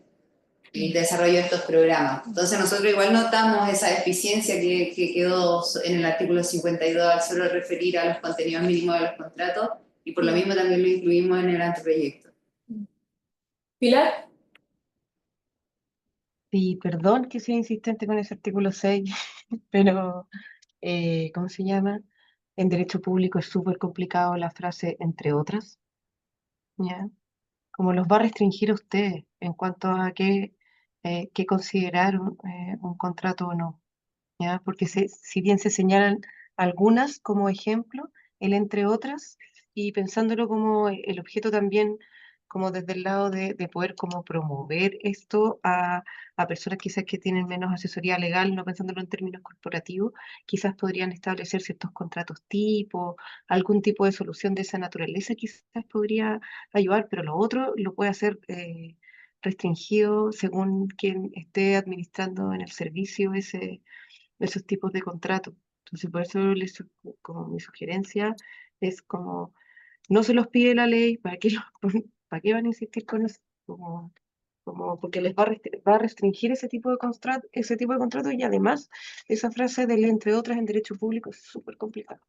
Speaker 7: el desarrollo de estos programas. Entonces nosotros igual notamos esa deficiencia que quedó en el artículo 52 al solo referir a los contenidos mínimos de los contratos y por lo mismo también lo incluimos en el anteproyecto.
Speaker 1: Pilar.
Speaker 5: Sí, perdón que sea insistente con ese artículo 6, pero ¿cómo se llama? En derecho público es súper complicado la frase entre otras, ¿ya? Como los va a restringir a ustedes en cuanto a qué considerar un contrato o no, ¿ya? Porque si bien se señalan algunas como ejemplo, el entre otras, y pensándolo como el objeto también, como desde el lado de poder como promover esto a personas quizás que tienen menos asesoría legal, no pensándolo en términos corporativos, quizás podrían establecer ciertos contratos tipo, algún tipo de solución de esa naturaleza quizás podría ayudar, pero lo otro lo puede hacer restringido según quien esté administrando en el servicio esos tipos de contratos. Entonces, por eso como mi sugerencia es como, no se los pide la ley, ¿para qué van a insistir con eso? Porque les va a restringir ese tipo de contrato y además esa frase del entre otras en derecho público es súper complicada.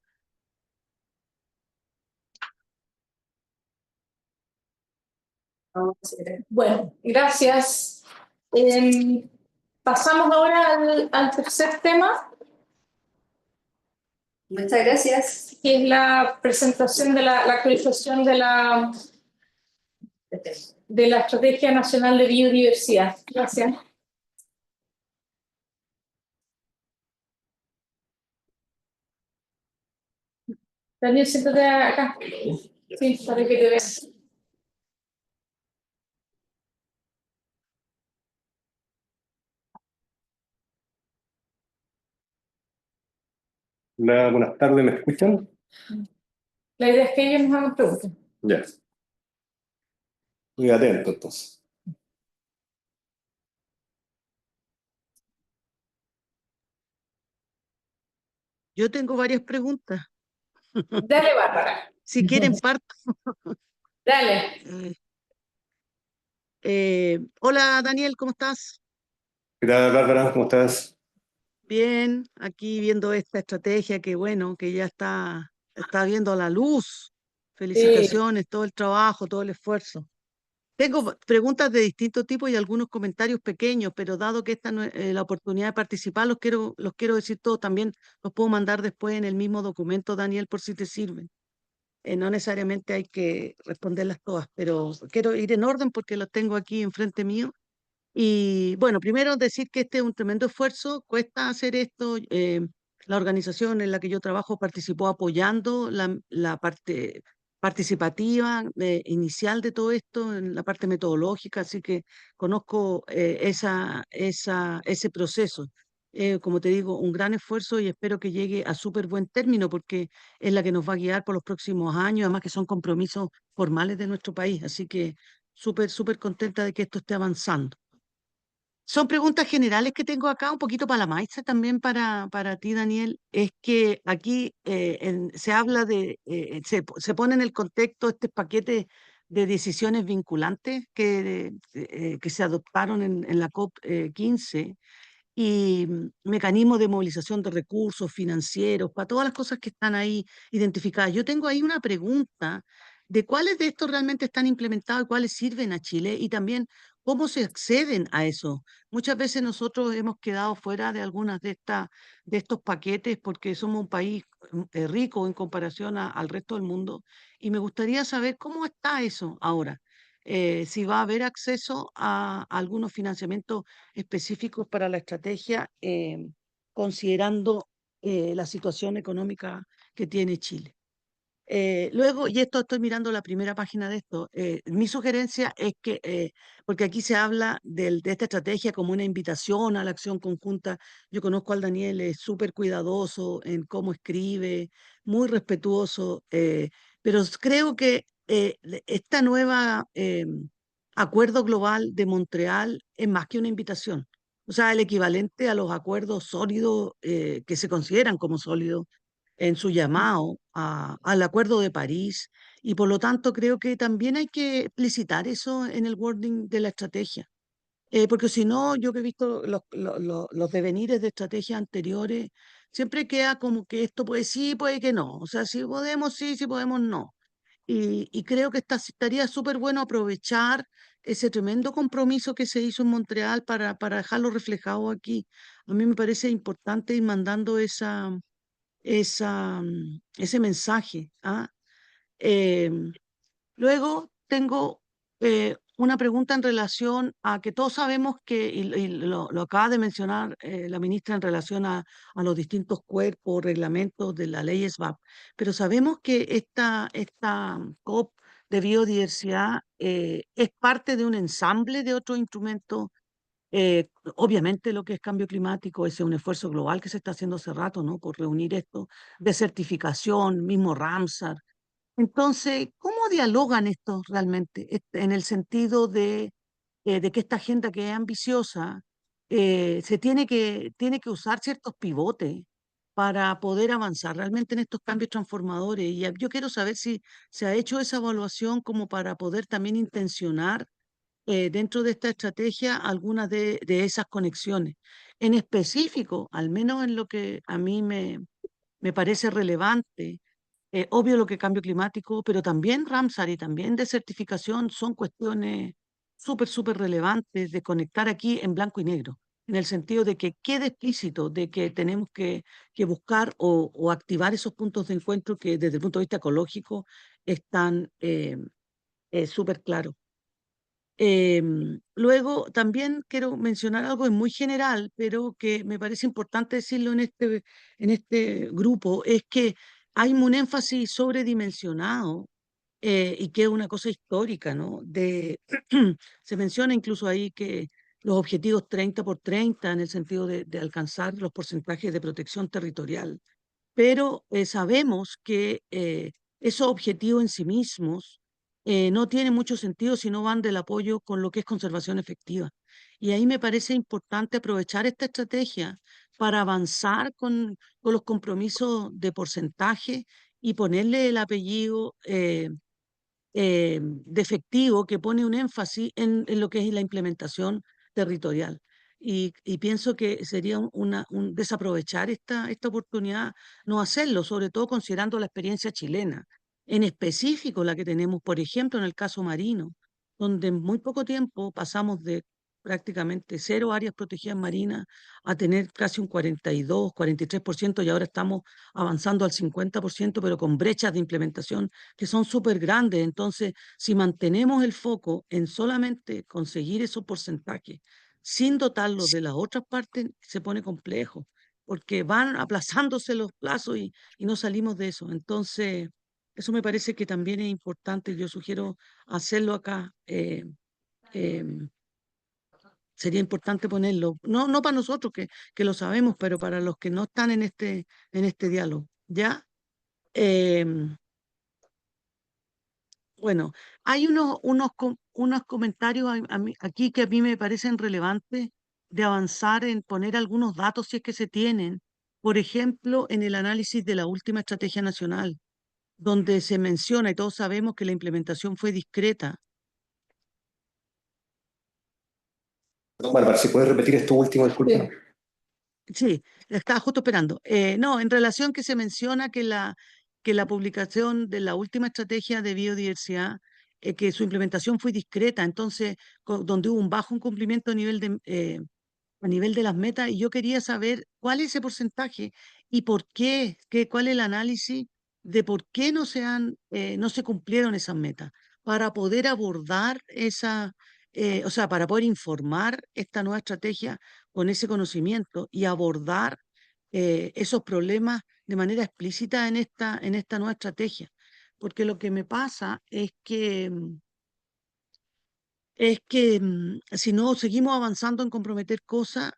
Speaker 1: Bueno, gracias. Pasamos ahora al tercer tema,
Speaker 7: Muchas gracias.
Speaker 1: que es la presentación de la actualización de la Estrategia Nacional de Biodiversidad. Gracias. Daniel, siéntate acá. Sí, para que te veas.
Speaker 8: Hola, buenas tardes, ¿me escuchan?
Speaker 1: La idea es que ellos nos hagan preguntas.
Speaker 8: Ya. Muy atento, entonces.
Speaker 3: Yo tengo varias preguntas.
Speaker 1: Dale, Bárbara.
Speaker 3: Si quieren, parto.
Speaker 1: Dale.
Speaker 3: Hola, Daniel, ¿cómo estás?
Speaker 8: ¿Qué tal, Bárbara? ¿Cómo estás?
Speaker 3: Bien, aquí viendo esta estrategia que bueno, que ya está viendo la luz. Felicitaciones, todo el trabajo, todo el esfuerzo. Tengo preguntas de distinto tipo y algunos comentarios pequeños, pero dado que esta no es la oportunidad de participar, los quiero decir todos. También los puedo mandar después en el mismo documento, Daniel, por si te sirven. No necesariamente hay que responderlas todas, pero quiero ir en orden porque las tengo aquí enfrente mío. Y bueno, primero decir que este es un tremendo esfuerzo, cuesta hacer esto. La organización en la que yo trabajo participó apoyando la parte participativa inicial de todo esto, en la parte metodológica, así que conozco ese proceso. Como te digo, un gran esfuerzo y espero que llegue a súper buen término porque es la que nos va a guiar por los próximos años, además que son compromisos formales de nuestro país, así que súper contenta de que esto esté avanzando. Son preguntas generales que tengo acá, un poquito para la maestra, también para ti, Daniel. Es que aquí se habla se pone en el contexto este paquete de decisiones vinculantes que se adoptaron en la COP 15 y mecanismos de movilización de recursos financieros, para todas las cosas que están ahí identificadas. Yo tengo ahí una pregunta de cuáles de estos realmente están implementados y cuáles sirven a Chile y también cómo se acceden a eso. Muchas veces nosotros hemos quedado fuera de algunas de estos paquetes porque somos un país rico en comparación al resto del mundo y me gustaría saber cómo está eso ahora. Si va a haber acceso a algunos financiamientos específicos para la estrategia, considerando la situación económica que tiene Chile. Luego, y esto estoy mirando la primera página de esto, mi sugerencia es que, porque aquí se habla de esta estrategia como una invitación a la acción conjunta, yo conozco al Daniel, es súper cuidadoso en cómo escribe, muy respetuoso, pero creo que esta nueva acuerdo global de Montreal es más que una invitación. O sea, el equivalente a los acuerdos sólidos que se consideran como sólidos en su llamado al Acuerdo de París y por lo tanto creo que también hay que explicitar eso en el wording de la estrategia. Porque si no, yo que he visto los devenires de estrategias anteriores, siempre queda como que esto puede sí, puede que no. O sea, si podemos sí, si podemos no. Y creo que estaría súper bueno aprovechar ese tremendo compromiso que se hizo en Montreal para dejarlo reflejado aquí. A mí me parece importante ir mandando ese mensaje. ¿Ah? Em, Luego tengo una pregunta en relación a que todos sabemos que, y lo acaba de mencionar la ministra en relación a los distintos cuerpos, reglamentos de la ley SBAP, pero sabemos que esta COP de biodiversidad es parte de un ensamble de otros instrumentos. Obviamente lo que es cambio climático, ese es un esfuerzo global que se está haciendo hace rato, ¿no? Por reunir esto de certificación, mismo Ramsar. Entonces, ¿cómo dialogan estos realmente? En el sentido de que esta agenda que es ambiciosa tiene que usar ciertos pivotes para poder avanzar realmente en estos cambios transformadores. Y yo quiero saber si se ha hecho esa evaluación como para poder también intencionar dentro de esta estrategia algunas de esas conexiones. En específico, al menos en lo que a mí me parece relevante, obvio lo que cambio climático, pero también Ramsar y también desertificación son cuestiones súper relevantes de conectar aquí en blanco y negro, en el sentido de que quede explícito de que tenemos que buscar o activar esos puntos de encuentro que desde el punto de vista ecológico están súper claros. Luego, también quiero mencionar algo es muy general, pero que me parece importante decirlo en este grupo, es que hay un énfasis sobredimensionado y que es una cosa histórica, ¿no? Se menciona incluso ahí que los objetivos 30 por 30 en el sentido de alcanzar los porcentajes de protección territorial, pero sabemos que esos objetivos en sí mismos no tienen mucho sentido si no van del apoyo con lo que es conservación efectiva. Y ahí me parece importante aprovechar esta estrategia para avanzar con los compromisos de porcentaje y ponerle el apellido de efectivo que pone un énfasis en lo que es la implementación territorial. Y pienso que sería un desaprovechar esta oportunidad no hacerlo, sobre todo considerando la experiencia chilena, en específico la que tenemos, por ejemplo, en el caso marino, donde en muy poco tiempo pasamos de prácticamente 0 áreas protegidas marinas a tener casi un 42, 43%, y ahora estamos avanzando al 50%, pero con brechas de implementación que son súper grandes. Entonces, si mantenemos el foco en solamente conseguir esos porcentajes sin dotarlos de las otras partes, se pone complejo, porque van aplazándose los plazos y no salimos de eso. Entonces, eso me parece que también es importante. Yo sugiero hacerlo acá. Em, Sería importante ponerlo, no para nosotros que lo sabemos, pero para los que no están en este diálogo, ¿ya? Em, bueno, hay unos comentarios aquí que a mí me parecen relevantes de avanzar en poner algunos datos si es que se tienen. Por ejemplo, en el análisis de la última estrategia nacional, donde se menciona, y todos sabemos que la implementación fue discreta.
Speaker 8: Perdón, Bárbara, si puedes repetir esto último, disculpa.
Speaker 3: Sí, estaba justo esperando. No, en relación que se menciona que la publicación de la última estrategia de biodiversidad, que su implementación fue discreta, entonces, donde hubo un bajo cumplimiento a nivel de las metas, y yo quería saber cuál es ese porcentaje y por qué, cuál es el análisis de por qué no se cumplieron esas metas, para poder abordar o sea, para poder informar esta nueva estrategia con ese conocimiento y abordar esos problemas de manera explícita en esta nueva estrategia. Porque lo que me pasa es que si no seguimos avanzando en comprometer cosas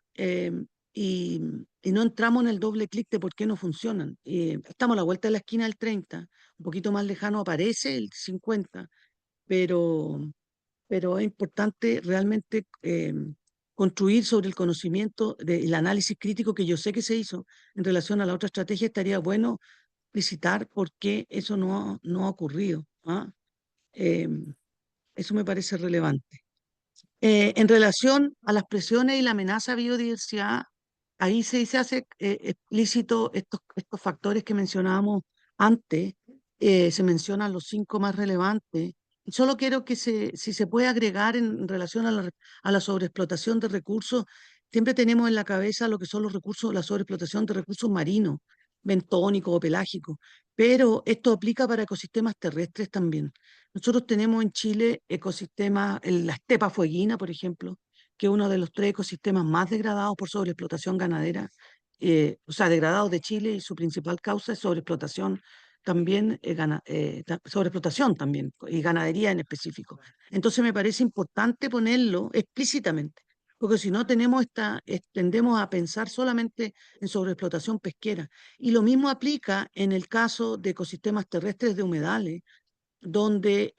Speaker 3: y no entramos en el doble clic de por qué no funcionan. Estamos a la vuelta de la esquina del 30, un poquito más lejano aparece el 50, pero, pero es importante realmente construir sobre el conocimiento del análisis crítico que yo sé que se hizo en relación a la otra estrategia. Estaría bueno visitar por qué eso no ha ocurrido. ¿Ah? Em, Eso me parece relevante. En relación a las presiones y la amenaza a biodiversidad, ahí se hace explícito estos factores que mencionábamos antes. Se mencionan los 5 más relevantes. Y solo quiero que si se puede agregar en relación a la sobreexplotación de recursos. Siempre tenemos en la cabeza lo que son los recursos, la sobreexplotación de recursos marinos, bentónicos o pelágicos, pero esto aplica para ecosistemas terrestres también. Nosotros tenemos en Chile ecosistemas, la estepa fueguina, por ejemplo, que es uno de los 3 ecosistemas más degradados por sobreexplotación ganadera, o sea, degradados de Chile, y su principal causa es sobreexplotación también, sobreexplotación también, y ganadería en específico. Entonces me parece importante ponerlo explícitamente, porque si no tendemos a pensar solamente en sobreexplotación pesquera. Y lo mismo aplica en el caso de ecosistemas terrestres de humedales, donde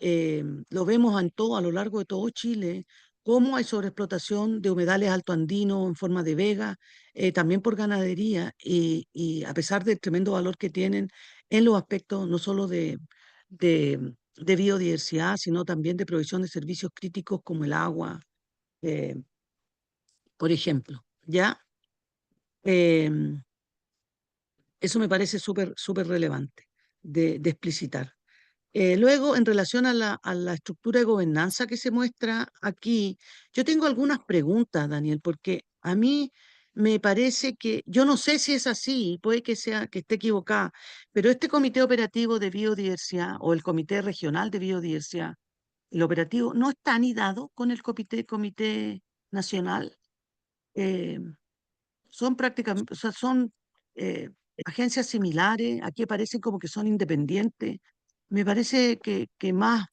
Speaker 3: lo vemos a lo largo de todo Chile, cómo hay sobreexplotación de humedales altoandinos en forma de vega, también por ganadería, y a pesar del tremendo valor que tienen en los aspectos no solo de biodiversidad, sino también de provisión de servicios críticos como el agua, eh, por ejemplo, ¿ya? Em, Eso me parece súper relevante de explicitar. Luego, en relación a la estructura de gobernanza que se muestra aquí, yo tengo algunas preguntas, Daniel, porque a mí me parece que, yo no sé si es así, puede que esté equivocada, pero este comité operativo de biodiversidad o el comité regional de biodiversidad, el operativo, no está anidado con el comité nacional. Eh, Son prácticamente, o sea, son eh, agencias similares, aquí parecen como que son independientes. Me parece que más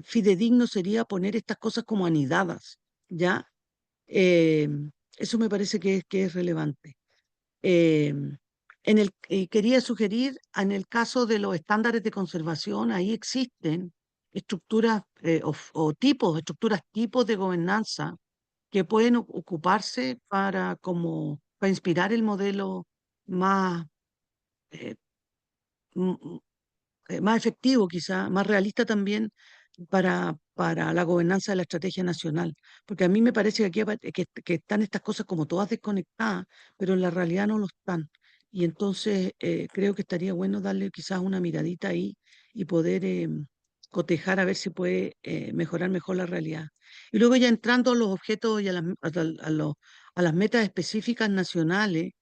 Speaker 3: fidedigno sería poner estas cosas como anidadas, ¿ya? Eh, Eso me parece que es relevante. Eh, Quería sugerir, en el caso de los estándares de conservación, ahí existen estructuras estructuras tipos de gobernanza que pueden ocuparse para inspirar el modelo más, eh, m- m- más efectivo, quizá, más realista también para la gobernanza de la estrategia nacional. Porque a mí me parece que aquí que están estas cosas como todas desconectadas, pero en la realidad no lo están. Y entonces creo que estaría bueno darle quizás una miradita ahí y poder cotejar a ver si puede mejorar mejor la realidad. Y luego ya entrando a los objetos y a las metas específicas nacionales,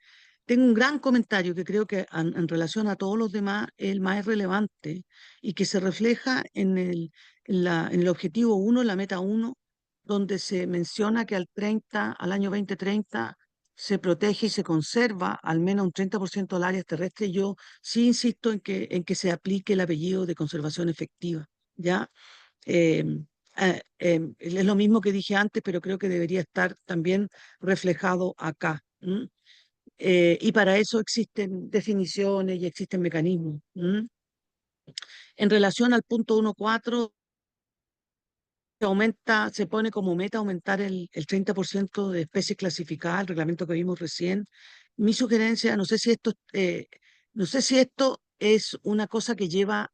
Speaker 3: tengo un gran comentario que creo que en relación a todos los demás es el más relevante y que se refleja en el objetivo 1, la meta 1, donde se menciona que al año 2030 se protege y se conserva al menos un 30% del área terrestre. Yo sí insisto en que se aplique el apellido de conservación efectiva, ¿ya? Es lo mismo que dije antes, pero creo que debería estar también reflejado acá. Y para eso existen definiciones y existen mecanismos. En relación al punto 1.4, se pone como meta aumentar el 30% de especies clasificadas, el reglamento que vimos recién. Mi sugerencia, no sé si esto es una cosa que lleva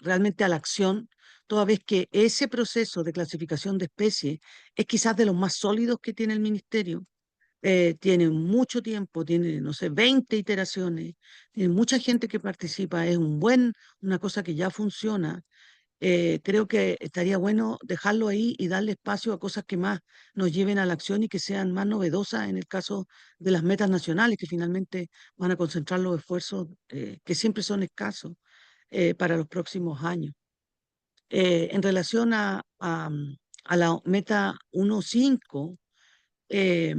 Speaker 3: realmente a la acción, toda vez que ese proceso de clasificación de especies es quizás de los más sólidos que tiene el ministerio. Tiene mucho tiempo, tiene, no sé, 20 iteraciones, tiene mucha gente que participa, es una cosa que ya funciona. Creo que estaría bueno dejarlo ahí y darle espacio a cosas que más nos lleven a la acción y que sean más novedosas en el caso de las metas nacionales, que finalmente van a concentrar los esfuerzos que siempre son escasos para los próximos años. En relación a la meta 1.5, eh,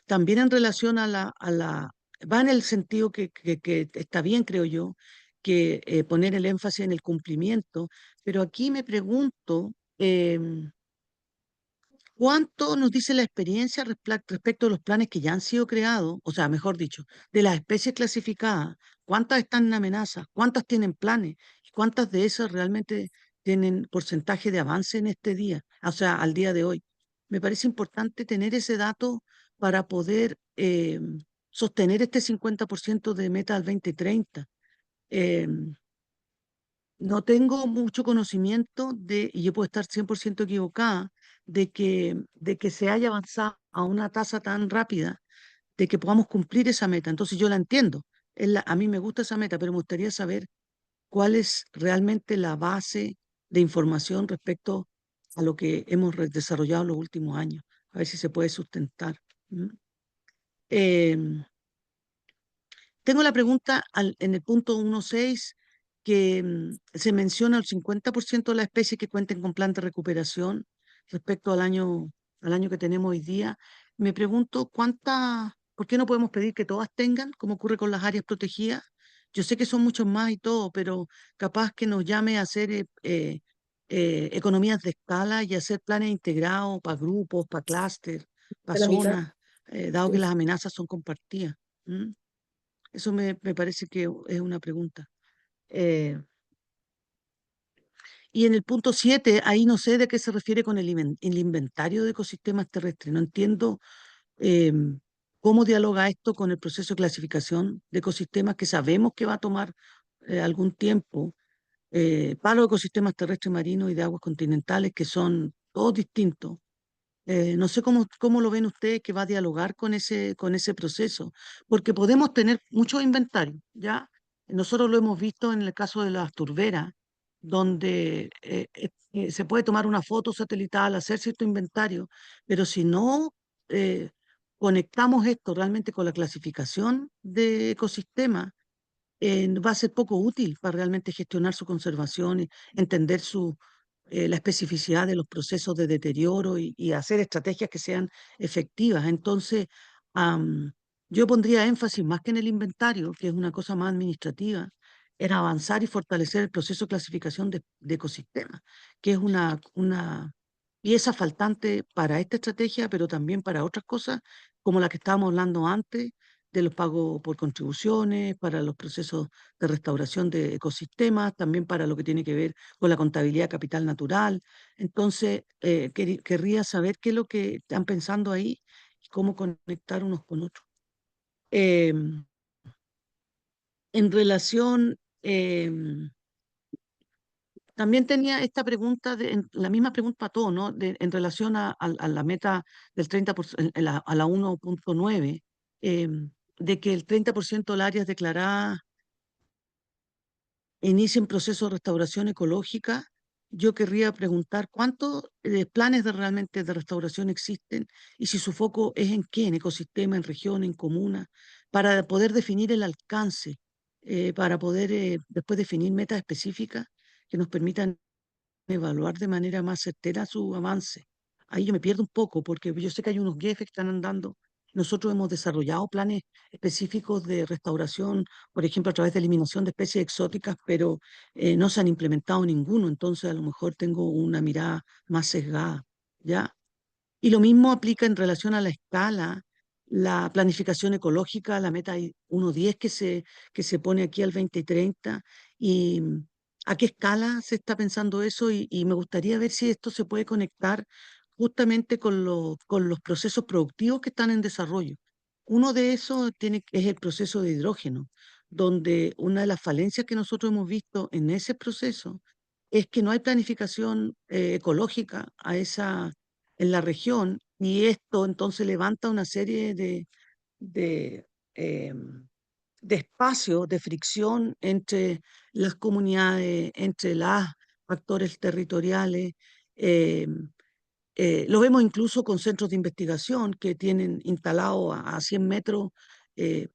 Speaker 3: también en relación va en el sentido que está bien, creo yo, que poner el énfasis en el cumplimiento, pero aquí me pregunto, ¿cuánto nos dice la experiencia respecto a los planes que ya han sido creados? O sea, mejor dicho, de las especies clasificadas, ¿cuántas están en amenaza? ¿Cuántas tienen planes? ¿Y cuántas de esas realmente tienen porcentaje de avance en este día? O sea, al día de hoy. Me parece importante tener ese dato para poder sostener este 50% de meta al 2030. No tengo mucho conocimiento y yo puedo estar 100% equivocada, de que se haya avanzado a una tasa tan rápida de que podamos cumplir esa meta. Entonces yo la entiendo. A mí me gusta esa meta, pero me gustaría saber cuál es realmente la base de información respecto a lo que hemos desarrollado en los últimos años. A ver si se puede sustentar. ¿Mm? Em, Tengo la pregunta en el punto 1.6 que se menciona el 50% de las especies que cuenten con plan de recuperación respecto al año que tenemos hoy día. Me pregunto ¿por qué no podemos pedir que todas tengan, como ocurre con las áreas protegidas? Yo sé que son muchos más y todo, pero capaz que nos llame a hacer economías de escala y hacer planes integrados para grupos, para clústeres, para
Speaker 4: De la mitad.
Speaker 3: zonas, dado que las amenazas son compartidas. ¿Mm? Eso me parece que es una pregunta. Eh, y en el punto 7, ahí no sé de qué se refiere con el inventario de ecosistemas terrestres. No entiendo eh, cómo dialoga esto con el proceso de clasificación de ecosistemas que sabemos que va a tomar algún tiempo para los ecosistemas terrestres, marinos y de aguas continentales, que son todos distintos. No sé cómo lo ven ustedes que va a dialogar con ese proceso, porque podemos tener muchos inventarios, ¿ya? Nosotros lo hemos visto en el caso de las turberas, donde se puede tomar una foto satelital, hacer cierto inventario, pero si no conectamos esto realmente con la clasificación de ecosistemas, va a ser poco útil para realmente gestionar su conservación, y entender la especificidad de los procesos de deterioro y hacer estrategias que sean efectivas. Entonces, am, yo pondría énfasis más que en el inventario, que es una cosa más administrativa, en avanzar y fortalecer el proceso de clasificación de ecosistemas, que es una pieza faltante para esta estrategia, pero también para otras cosas, como la que estábamos hablando antes, de los pagos por contribuciones, para los procesos de restauración de ecosistemas, también para lo que tiene que ver con la contabilidad de capital natural. Entonces, querría saber qué es lo que están pensando ahí y cómo conectar unos con otros. Em, en relación, también tenía esta pregunta, la misma pregunta para todos, ¿no? En relación a la meta del 30%, a la 1.9, de que el 30% del áreas declaradas inicien proceso de restauración ecológica. yo querría preguntar cuántos planes realmente de restauración existen y si su foco es en qué, en ecosistema, en región, en comuna, para poder definir el alcance, para poder después definir metas específicas que nos permitan evaluar de manera más certera su avance. Ahí yo me pierdo un poco porque yo sé que hay unos GEFES que están andando. Nosotros hemos desarrollado planes específicos de restauración, por ejemplo, a través de eliminación de especies exóticas, pero no se han implementado ninguno, entonces a lo mejor tengo una mirada más sesgada, ¿ya? Y lo mismo aplica en relación a la escala, la planificación ecológica, la meta 1.10 que se pone aquí al 2030. Y a qué escala se está pensando eso y me gustaría ver si esto se puede conectar justamente con los procesos productivos que están en desarrollo. Uno de esos es el proceso de hidrógeno, donde una de las falencias que nosotros hemos visto en ese proceso es que no hay planificación ecológica en la región y esto entonces levanta una serie de, em, de espacios de fricción entre las comunidades, entre los actores territoriales. em, lo vemos incluso con centros de investigación que tienen instalados a 100 metros. eh,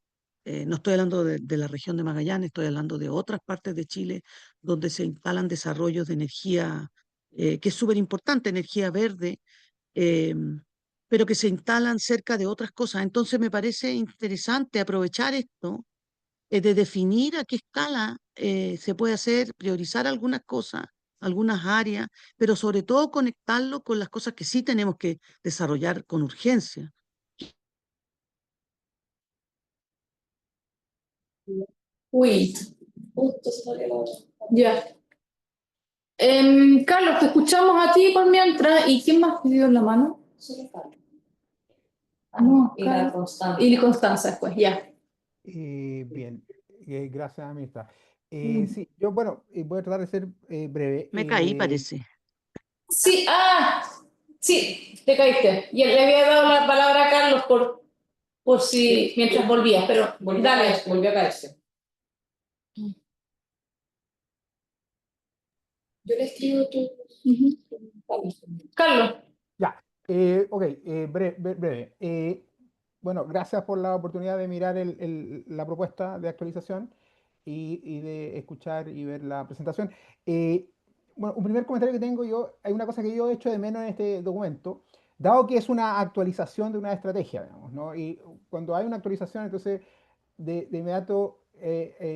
Speaker 3: no estoy hablando de la región de Magallanes, estoy hablando de otras partes de Chile donde se instalan desarrollos de energía, que es súper importante, energía verde, em, pero que se instalan cerca de otras cosas. Entonces me parece interesante aprovechar esto, de definir a qué escala se puede hacer, priorizar algunas cosas, algunas áreas, pero sobre todo conectarlo con las cosas que sí tenemos que desarrollar con urgencia.
Speaker 1: Uy, justo se salió la hora. Ya. Carlos, te escuchamos a ti por mientras. ¿Y quién más pidió la mano?
Speaker 4: Solo Carlos.
Speaker 1: No,
Speaker 4: Y la
Speaker 1: Carlos.
Speaker 4: Constanza.
Speaker 1: Y Constanza después, ya.
Speaker 6: Bien, gracias, ministra.
Speaker 1: Mm.
Speaker 6: Sí, yo, bueno, voy a tratar de ser breve.
Speaker 3: Me caí, parece.
Speaker 1: Sí, sí, te caíste. Y le había dado la palabra a Carlos por si mientras volvías, pero dale.
Speaker 4: Volvió a caerse. Yo le escribo tu...
Speaker 1: Ujú. Carlos.
Speaker 6: Ya, ok, breve. Bueno, gracias por la oportunidad de mirar la propuesta de actualización y de escuchar y ver la presentación. Eh, bueno, un primer comentario que tengo yo, hay una cosa que yo he hecho de menos en este documento, dado que es una actualización de una estrategia, digamos, ¿no? Y cuando hay una actualización, entonces de inmediato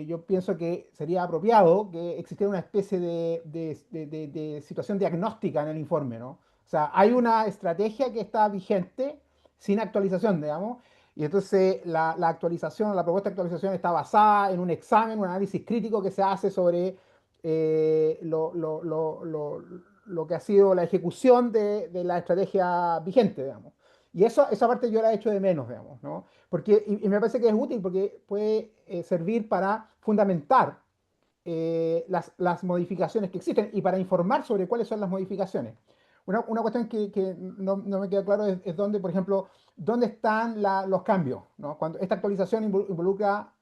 Speaker 6: yo pienso que sería apropiado que existiera una especie de situación diagnóstica en el informe, ¿no? O sea, hay una estrategia que está vigente sin actualización, digamos, y entonces la actualización, la propuesta de actualización está basada en un examen, un análisis crítico que se hace sobre lo que ha sido la ejecución de la estrategia vigente, digamos. Y esa parte yo la he hecho de menos, digamos, ¿no? Porque, y me parece que es útil porque puede servir para fundamentar las modificaciones que existen y para informar sobre cuáles son las modificaciones. Una cuestión que no me queda claro es dónde, por ejemplo, dónde están los cambios, ¿no? Cuando esta actualización involucra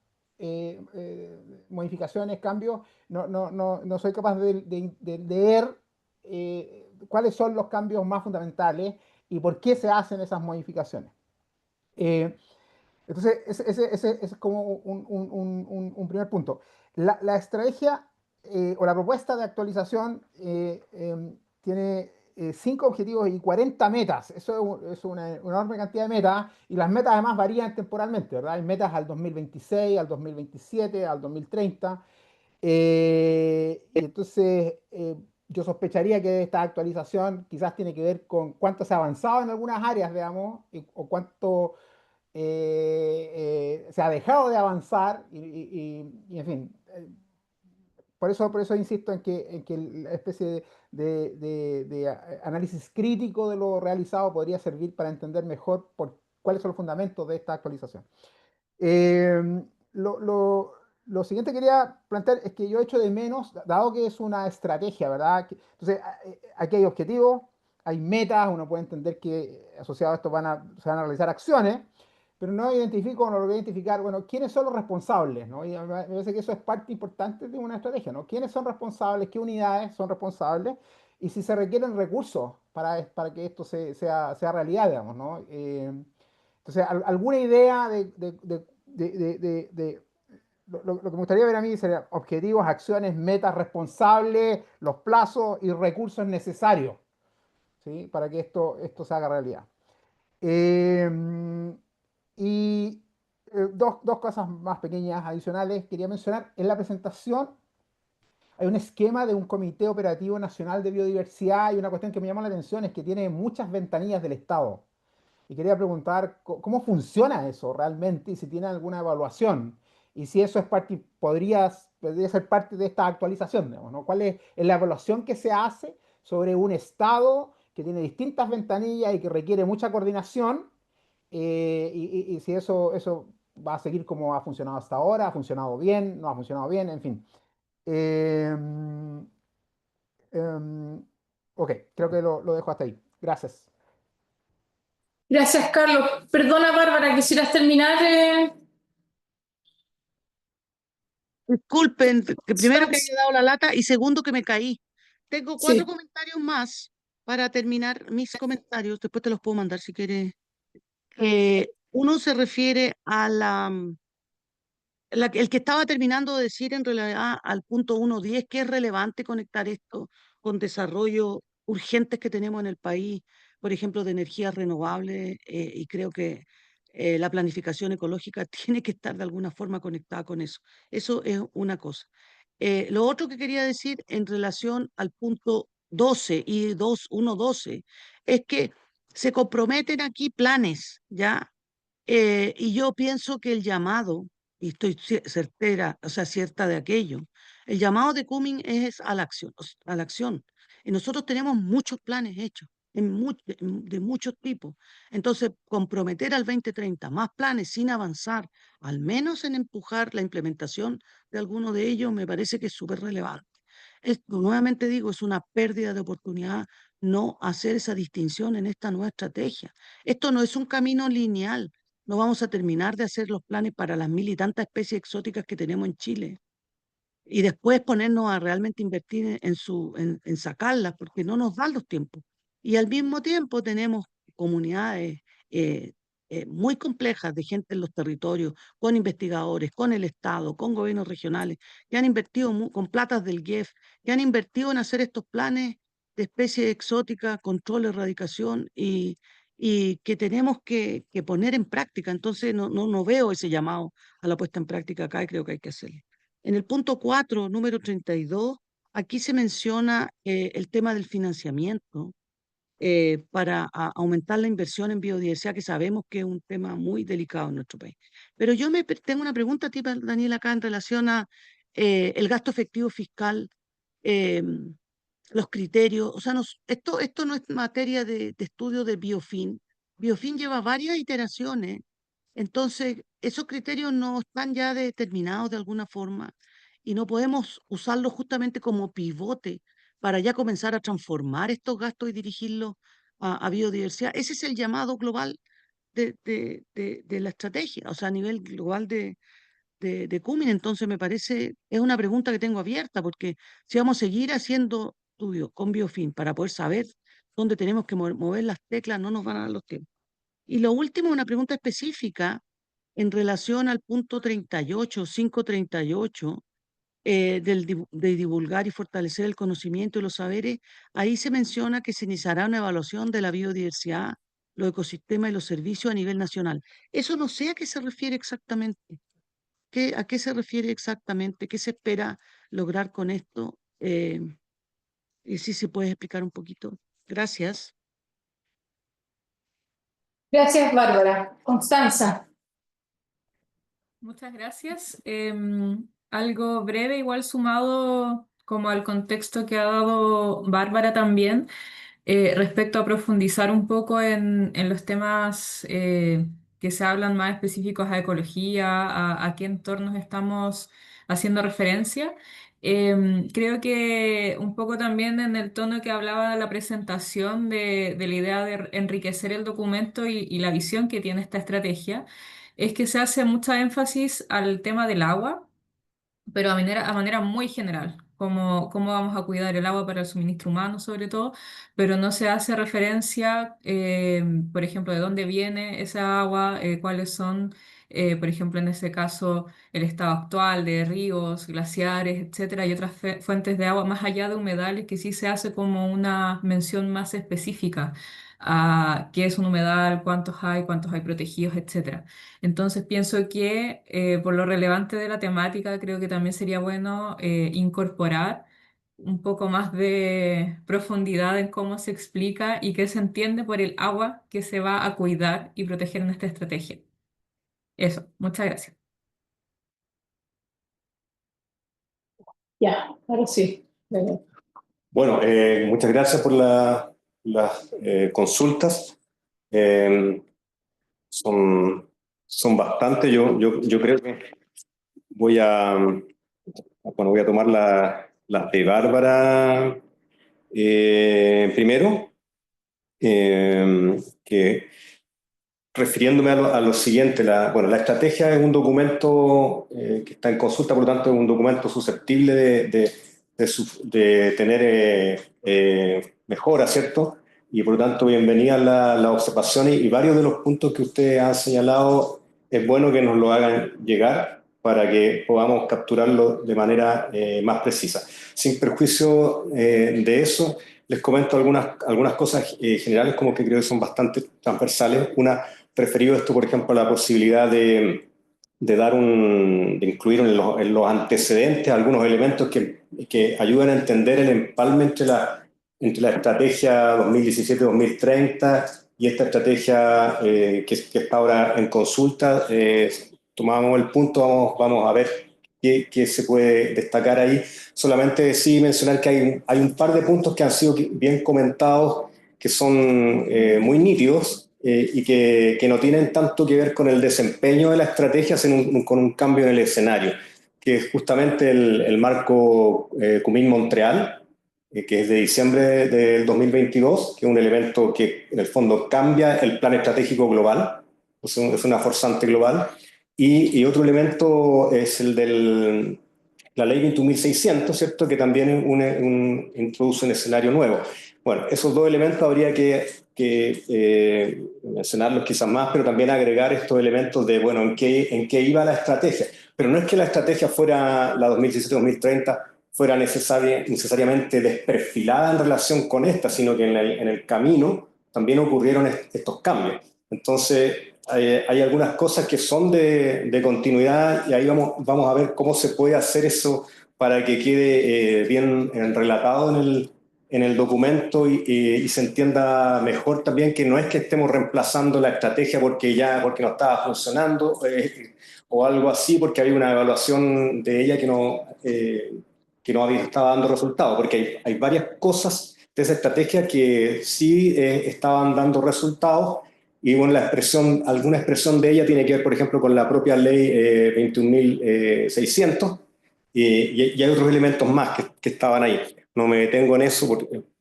Speaker 6: modificaciones, cambios, no soy capaz de leer cuáles son los cambios más fundamentales y por qué se hacen esas modificaciones. Eh, entonces, ese es como un primer punto. La estrategia o la propuesta de actualización tiene 5 objetivos y 40 metas. Eso es una enorme cantidad de metas y las metas además varían temporalmente, ¿verdad? Hay metas al 2026, al 2027, al 2030. Y entonces yo sospecharía que esta actualización quizás tiene que ver con cuánto se ha avanzado en algunas áreas, digamos, o cuánto se ha dejado de avanzar y, en fin, por eso insisto en que la especie de análisis crítico de lo realizado podría servir para entender mejor cuáles son los fundamentos de esta actualización. Eh, lo, lo- lo siguiente que quería plantear es que yo echo de menos, dado que es una estrategia, ¿verdad? Entonces, aquí hay objetivos, hay metas, uno puede entender que asociado a esto se van a realizar acciones, pero no identifico, no logro identificar, bueno, quiénes son los responsables, ¿no? Y me parece que eso es parte importante de una estrategia, ¿no? ¿Quiénes son responsables? ¿Qué unidades son responsables? Y si se requieren recursos para que esto sea realidad, digamos, ¿no? Entonces, alguna idea de lo que me gustaría ver a mí serían objetivos, acciones, metas responsables, los plazos y recursos necesarios, ¿sí? Para que esto se haga realidad. Eh, y dos cosas más pequeñas adicionales quería mencionar. En la presentación hay un esquema de un Comité Operativo Nacional de Biodiversidad y una cuestión que me llama la atención es que tiene muchas ventanillas del Estado. Y quería preguntar cómo funciona eso realmente y si tiene alguna evaluación. Y si eso es parte, podría ser parte de esta actualización, digamos, ¿no? ¿Cuál es la evaluación que se hace sobre un Estado que tiene distintas ventanillas y que requiere mucha coordinación? Y si eso va a seguir como ha funcionado hasta ahora, ha funcionado bien, no ha funcionado bien, en fin. Em, ok, creo que lo dejo hasta ahí. Gracias.
Speaker 1: Gracias, Carlos. Perdona, Bárbara, quisieras terminar.
Speaker 3: Disculpen, que primero que
Speaker 1: Solo-
Speaker 3: haya dado la lata y segundo que me caí. Tengo 4
Speaker 1: Sí.
Speaker 3: comentarios más para terminar mis comentarios. Después te los puedo mandar si quieres. Uno se refiere a el que estaba terminando de decir en realidad al punto 1.10, que es relevante conectar esto con desarrollo urgentes que tenemos en el país, por ejemplo, de energías renovables, y creo que la planificación ecológica tiene que estar de alguna forma conectada con eso. Eso es una cosa. Lo otro que quería decir en relación al punto 12 y 1.12 es que se comprometen aquí planes, ¿ya? Y yo pienso que el llamado, y estoy certera, o sea, cierta de aquello, el llamado de Cumming es a la acción, a la acción. Y nosotros tenemos muchos planes hechos, de muchos tipos. Entonces, comprometer al 2030 más planes sin avanzar, al menos en empujar la implementación de alguno de ellos, me parece que es súper relevante. Esto, nuevamente digo, es una pérdida de oportunidad no hacer esa distinción en esta nueva estrategia. Esto no es un camino lineal. No vamos a terminar de hacer los planes para las mil y tantas especies exóticas que tenemos en Chile y después ponernos a realmente invertir en sacarlas, porque no nos dan los tiempos. Y al mismo tiempo tenemos comunidades eh, muy complejas de gente en los territorios, con investigadores, con el Estado, con gobiernos regionales, que han invertido con platas del GIEF, que han invertido en hacer estos planes de especies exóticas, control, erradicación y que tenemos que poner en práctica. Entonces no veo ese llamado a la puesta en práctica acá y creo que hay que hacerlo. En el punto 4, número 32, aquí se menciona el tema del financiamiento para aumentar la inversión en biodiversidad, que sabemos que es un tema muy delicado en nuestro país. Pero yo tengo una pregunta a ti, Daniel, acá en relación a el gasto efectivo fiscal, eh, los criterios. O sea, esto no es materia de estudio de Biofin. Biofin lleva varias iteraciones, entonces esos criterios no están ya determinados de alguna forma y no podemos usarlos justamente como pivote para ya comenzar a transformar estos gastos y dirigirlos a biodiversidad. Ese es el llamado global de la estrategia, o sea, a nivel global de Cumin. Entonces me parece, es una pregunta que tengo abierta, porque si vamos a seguir haciendo estudios con Biofin para poder saber dónde tenemos que mover las teclas, no nos van a dar los tiempos. Y lo último, una pregunta específica en relación al punto 38, 538, de divulgar y fortalecer el conocimiento y los saberes. Ahí se menciona que se iniciará una evaluación de la biodiversidad, los ecosistemas y los servicios a nivel nacional. Eso no sé a qué se refiere exactamente. ¿A qué se refiere exactamente? ¿Qué se espera lograr con esto? Y si se puede explicar un poquito. Gracias.
Speaker 1: Gracias, Bárbara. Constanza.
Speaker 9: Muchas gracias. Algo breve, igual sumado como al contexto que ha dado Bárbara también, respecto a profundizar un poco en los temas que se hablan más específicos a ecología, a qué entornos estamos haciendo referencia. Creo que un poco también en el tono que hablaba de la presentación de la idea de enriquecer el documento y la visión que tiene esta estrategia, es que se hace mucha énfasis al tema del agua, pero a manera muy general, como cómo vamos a cuidar el agua para el suministro humano sobre todo, pero no se hace referencia, por ejemplo, de dónde viene esa agua, cuáles son, por ejemplo, en ese caso, el estado actual de ríos, glaciares, etcétera, y otras fuentes de agua, más allá de humedales, que sí se hace como una mención más específica a qué es un humedal, cuántos hay protegidos, etcétera. Entonces pienso que por lo relevante de la temática, creo que también sería bueno incorporar un poco más de profundidad en cómo se explica y qué se entiende por el agua que se va a cuidar y proteger en esta estrategia. Eso, muchas gracias.
Speaker 1: Ya, ahora sí.
Speaker 8: Bueno, muchas gracias por las consultas. Eh, son bastantes. Yo creo que voy a tomar las de Bárbara primero, que refiriéndome a lo siguiente, la estrategia es un documento que está en consulta, por lo tanto es un documento susceptible de tener mejoras, ¿cierto? Y por lo tanto, bienvenidas las observaciones y varios de los puntos que ustedes han señalado, es bueno que nos lo hagan llegar para que podamos capturarlo de manera más precisa. Sin perjuicio de eso, les comento algunas cosas generales como que creo que son bastante transversales. Una, preferido esto, por ejemplo, la posibilidad de incluir en los antecedentes algunos elementos que ayudan a entender el empalme entre la estrategia 2017-2030 y esta estrategia que está ahora en consulta. Tomamos el punto, vamos a ver qué se puede destacar ahí. Solamente sí mencionar que hay un par de puntos que han sido bien comentados, que son muy nítidos, y que no tienen tanto que ver con el desempeño de la estrategia, sino con un cambio en el escenario, que es justamente el marco Kunming-Montreal, que es de diciembre del 2022, que es un elemento que en el fondo cambia el plan estratégico global, es una forzante global, y otro elemento es el de la ley 21.600, ¿cierto?, que también introduce un escenario nuevo. Bueno, esos dos elementos habría que mencionarlos quizás más, pero también agregar estos elementos de, bueno, en qué iba la estrategia. Pero no es que la estrategia fuera, la 2017-2030, fuera necesariamente desperfilada en relación con esta, sino que en el camino también ocurrieron estos cambios. Entonces, hay algunas cosas que son de continuidad y ahí vamos a ver cómo se puede hacer eso para que quede bien relatado en el documento y se entienda mejor también que no es que estemos reemplazando la estrategia porque no estaba funcionando o algo así, porque había una evaluación de ella que no estaba dando resultados, porque hay varias cosas de esa estrategia que sí estaban dando resultados. Y bueno, alguna expresión de ella tiene que ver, por ejemplo, con la propia ley 21.600, y hay otros elementos más que estaban ahí. No me detengo en eso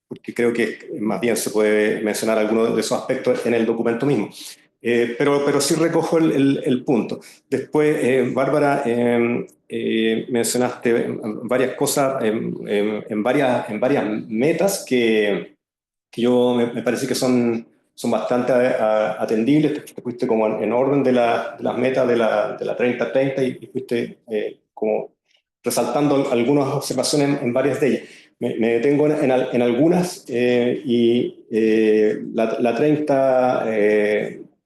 Speaker 8: porque creo que más bien se puede mencionar algunos de esos aspectos en el documento mismo. Pero sí recojo el punto. Después, Bárbara, mencionaste varias cosas en varias metas que yo me parece que son bastante atendibles. Te fuiste como en orden de las metas de la 30-30 y fuiste como resaltando algunas observaciones en varias de ellas. Me detengo en algunas y la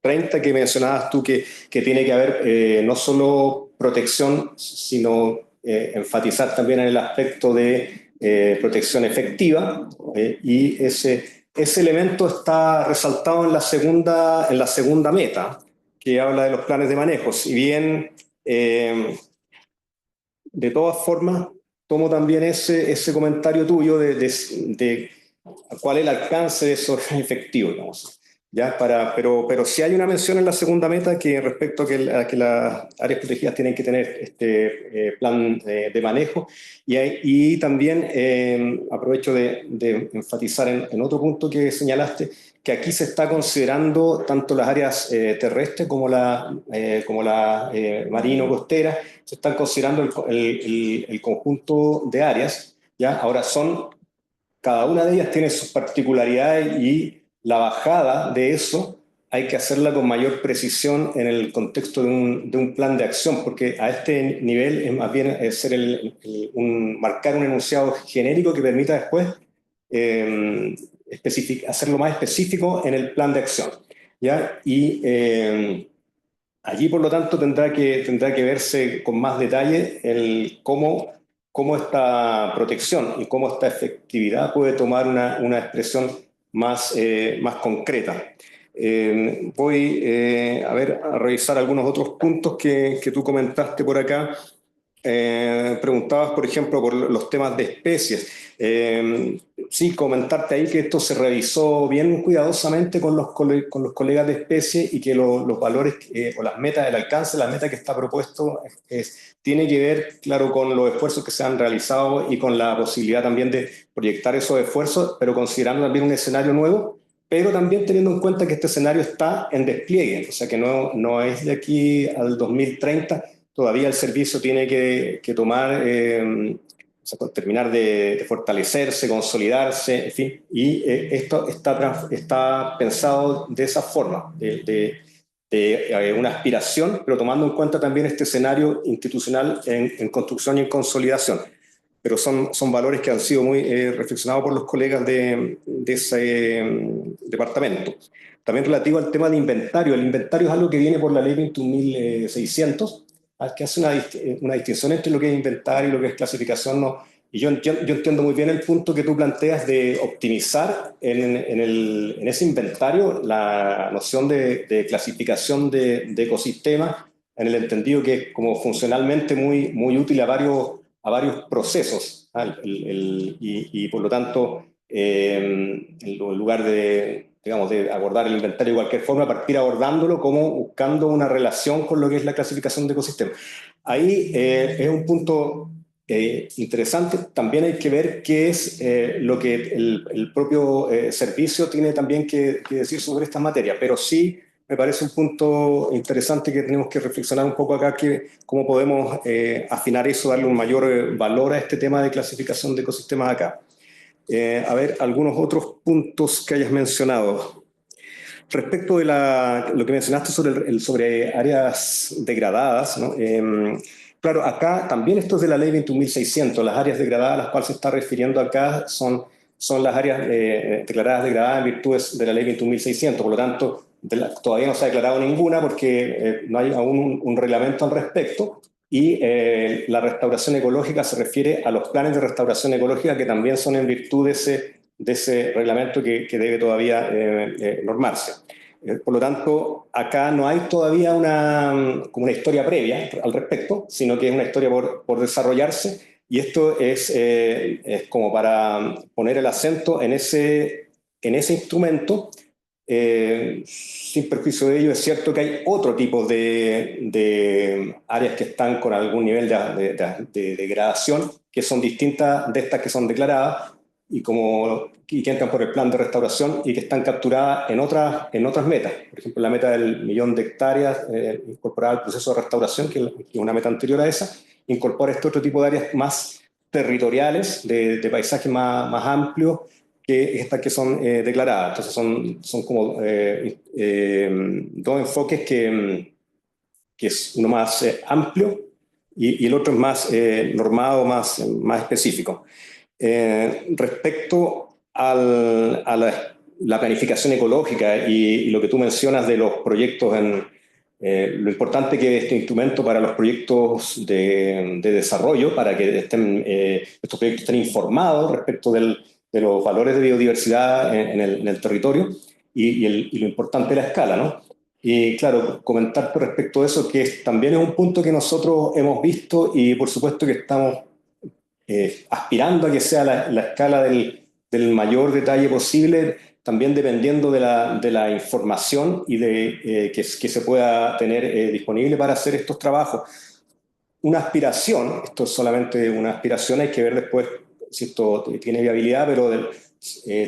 Speaker 8: 30 que mencionabas tú, que tiene que haber no solo protección, sino enfatizar también en el aspecto de protección efectiva, y ese elemento está resaltado en la segunda meta, que habla de los planes de manejo. Si bien, de todas formas, tomo también ese comentario tuyo de cuál es el alcance de esos efectivos, digamos. ¿ya? Pero sí hay una mención en la segunda meta que respecto a que las áreas protegidas tienen que tener este plan de manejo. Y también aprovecho de enfatizar en otro punto que señalaste, que aquí se está considerando tanto las áreas terrestres como la marino-costera, se están considerando el conjunto de áreas, ¿ya? Ahora cada una de ellas tiene sus particularidades y la bajada de eso hay que hacerla con mayor precisión en el contexto de un plan de acción, porque a este nivel es más bien ser marcar un enunciado genérico que permita después hacerlo más específico en el plan de acción, ¿ya? Y allí, por lo tanto, tendrá que verse con más detalle cómo esta protección y cómo esta efectividad puede tomar una expresión más concreta. Voy a revisar algunos otros puntos que tú comentaste por acá. Preguntabas, por ejemplo, por los temas de especies. Sí, comentarte ahí que esto se revisó bien cuidadosamente con los colegas de especies y que los valores o las metas, el alcance de la meta que está propuesto tiene que ver, claro, con los esfuerzos que se han realizado y con la posibilidad también de proyectar esos esfuerzos, pero considerando también un escenario nuevo, pero también teniendo en cuenta que este escenario está en despliegue, o sea que no es de aquí al 2030. Todavía el servicio tiene que tomar, terminar de fortalecerse, consolidarse, en fin, y esto está pensado de esa forma, de una aspiración, pero tomando en cuenta también este escenario institucional en construcción y en consolidación. Pero son valores que han sido muy reflexionados por los colegas de ese departamento. También relativo al tema de inventario. El inventario es algo que viene por la ley 21.600, que hace una distinción entre lo que es inventario y lo que es clasificación. ¿No? Y yo entiendo muy bien el punto que tú planteas de optimizar en ese inventario la noción de clasificación de ecosistemas, en el entendido que es como funcionalmente muy útil a varios procesos, y por lo tanto, en lugar de abordar el inventario de cualquier forma, partir abordándolo como buscando una relación con lo que es la clasificación de ecosistemas. Ahí es un punto interesante. También hay que ver qué es lo que el propio servicio tiene también que decir sobre esta materia, pero sí me parece un punto interesante que tenemos que reflexionar un poco acá, cómo podemos afinar eso, darle un mayor valor a este tema de clasificación de ecosistemas acá. A ver, algunos otros puntos que hayas mencionado. Respecto de lo que mencionaste sobre áreas degradadas, ¿no? Claro, acá también esto es de la ley 21.600. Las áreas degradadas a las cuales se está refiriendo acá son las áreas declaradas degradadas en virtud de la ley 21.600. Por lo tanto, todavía no se ha declarado ninguna porque no hay aún un reglamento al respecto. Y la restauración ecológica se refiere a los planes de restauración ecológica que también son en virtud de ese reglamento que debe todavía normarse. Por lo tanto, acá no hay todavía como una historia previa al respecto, sino que es una historia por desarrollarse, y esto es como para poner el acento en ese instrumento. Sin perjuicio de ello, es cierto que hay otro tipo de áreas que están con algún nivel de degradación, que son distintas de estas que son declaradas y que entran por el plan de restauración y que están capturadas en otras metas. Por ejemplo, la meta del 1.000.000 de hectáreas incorporada al proceso de restauración, que es una meta anterior a esa, incorpora este otro tipo de áreas más territoriales, de paisaje más amplio, que estas que son declaradas. Entonces son como dos enfoques que es uno más amplio y el otro es más normado, más específico. Respecto a la planificación ecológica y lo que tú mencionas de los proyectos, lo importante que es este instrumento para los proyectos de desarrollo, para que estos proyectos estén informados respecto de los valores de biodiversidad en el territorio y lo importante de la escala, ¿no? Y claro, comentarte respecto a eso, que también es un punto que nosotros hemos visto y por supuesto que estamos aspirando a que sea la escala del mayor detalle posible, también dependiendo de la información y de que se pueda tener disponible para hacer estos trabajos. Una aspiración, esto es solamente una aspiración, hay que ver después si esto tiene viabilidad, pero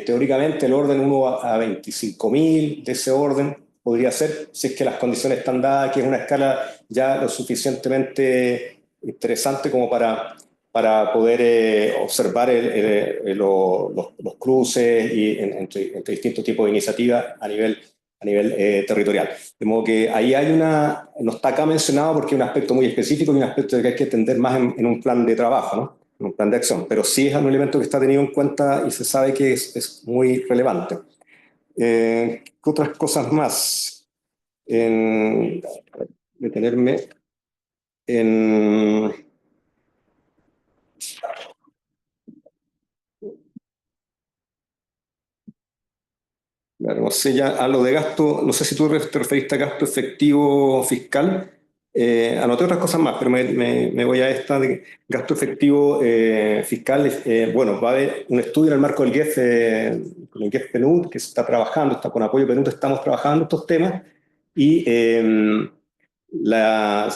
Speaker 8: teóricamente el orden 1 a 25.000 de ese orden podría ser, si es que las condiciones están dadas, que es una escala ya lo suficientemente interesante como para poder observar los cruces y entre distintos tipos de iniciativas a nivel territorial. De modo que ahí no está acá mencionado porque es un aspecto muy específico y un aspecto que hay que entender más en un plan de trabajo, ¿no? En un plan de acción, pero sí es un elemento que está tenido en cuenta y se sabe que es muy relevante. ¿Qué otras cosas más? Detenerme en... Claro, no sé, ya a lo de gasto, no sé si tú te referiste a gasto efectivo fiscal. Anoté otras cosas más, pero me voy a esta de gasto efectivo fiscal. Bueno, va a haber un estudio en el marco del GEF, con el GEF PNUD, que se está trabajando, con apoyo PNUD estamos trabajando estos temas. Y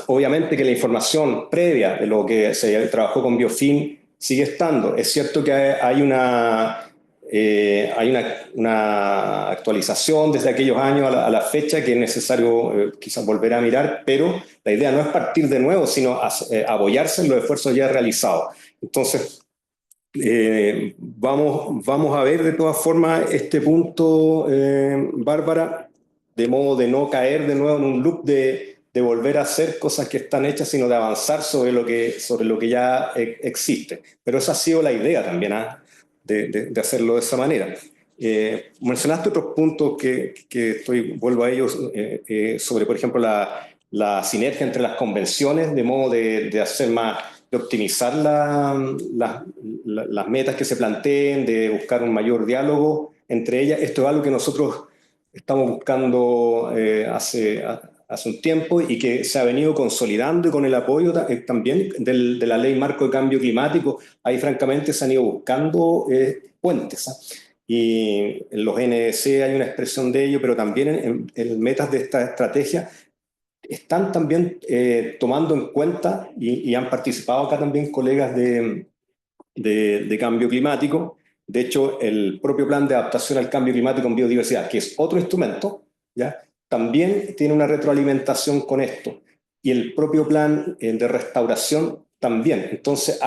Speaker 8: obviamente que la información previa de lo que se trabajó con Biofin sigue estando. Es cierto que hay una actualización desde aquellos años a la fecha que es necesario quizás volver a mirar, pero la idea no es partir de nuevo, sino apoyarse en los esfuerzos ya realizados. Entonces, vamos a ver de todas formas este punto, Bárbara, de modo de no caer de nuevo en un loop de volver a hacer cosas que están hechas, sino de avanzar sobre lo que ya existe. Pero esa ha sido la idea también, de hacerlo de esa manera. Mencionaste otros puntos que vuelvo a ellos, sobre, por ejemplo, la sinergia entre las convenciones, de modo de hacer más, de optimizar las metas que se planteen, de buscar un mayor diálogo entre ellas. Esto es algo que nosotros estamos buscando hace un tiempo y que se ha venido consolidando, y con el apoyo también de la Ley Marco de Cambio Climático. Ahí francamente se han ido buscando puentes. Y en los NDC hay una expresión de ello, pero también en metas de esta estrategia están también tomando en cuenta, y han participado acá también colegas de cambio climático. De hecho, el propio plan de adaptación al cambio climático en biodiversidad, que es otro instrumento, ¿ya?, también tiene una retroalimentación con esto. Y el propio plan de restauración también. Entonces,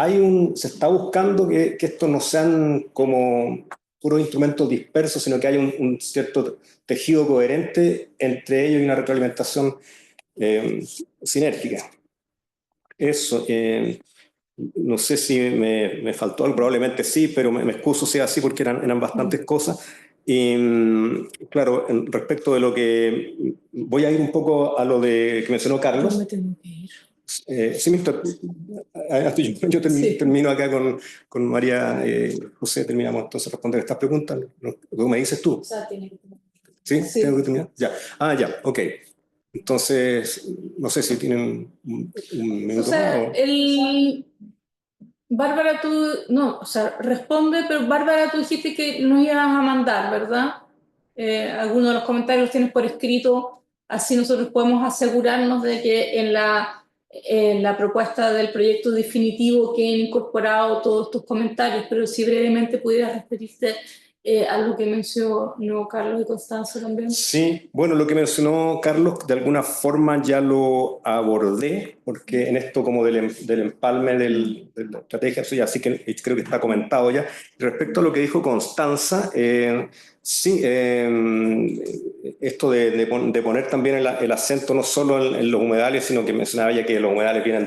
Speaker 8: se está buscando que esto no sean como puros instrumentos dispersos, sino que haya un cierto tejido coherente entre ellos y una retroalimentación sinérgica. Eso. No sé si me faltó algo, probablemente sí, pero me excuso si es así porque eran bastantes cosas. Y claro, respecto de lo que voy a ir un poco a lo que mencionó Carlos.
Speaker 1: Yo me tengo que ir.
Speaker 8: Sí, yo termino acá con María José, terminamos entonces a responder estas preguntas. ¿Lo me dices tú?
Speaker 1: O sea, tiene que...
Speaker 8: ¿Sí?
Speaker 1: Sí.
Speaker 8: ¿Tengo que terminar? Ya. Ya, ok. Entonces, no sé si tienen un minuto.
Speaker 1: O sea, Bárbara, responde, pero Bárbara, tú dijiste que nos ibas a mandar, ¿verdad? Algunos de los comentarios los tienes por escrito, así nosotros podemos asegurarnos de que en la propuesta del proyecto definitivo queden incorporados todos tus comentarios, pero si brevemente pudieras referirte a lo que mencionó Carlos y Constanza también.
Speaker 8: Sí, bueno, lo que mencionó Carlos de alguna forma ya lo abordé, porque en esto como del empalme de la estrategia, eso ya sí que creo que está comentado ya. Respecto a lo que dijo Constanza, sí, esto de poner también el acento no solo en los humedales, sino que mencionaba ya que los humedales vienen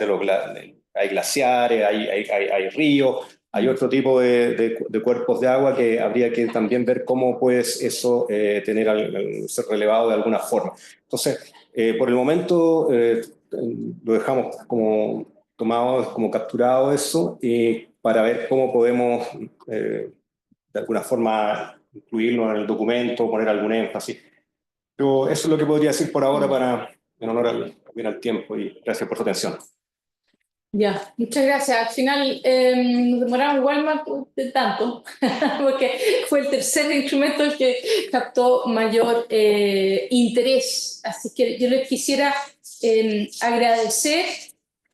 Speaker 8: hay glaciares, hay ríos, hay otro tipo de cuerpos de agua que habría que también ver cómo puede eso ser relevado de alguna forma. Entonces, por el momento lo dejamos como tomado, como capturado eso, para ver cómo podemos de alguna forma incluirlo en el documento, poner algún énfasis. Pero eso es lo que podría decir por ahora en honor al tiempo, y gracias por su atención.
Speaker 1: Ya, muchas gracias. Al final nos demoramos igual más de tanto, porque fue el tercer instrumento el que captó mayor interés. Así que yo les quisiera agradecer.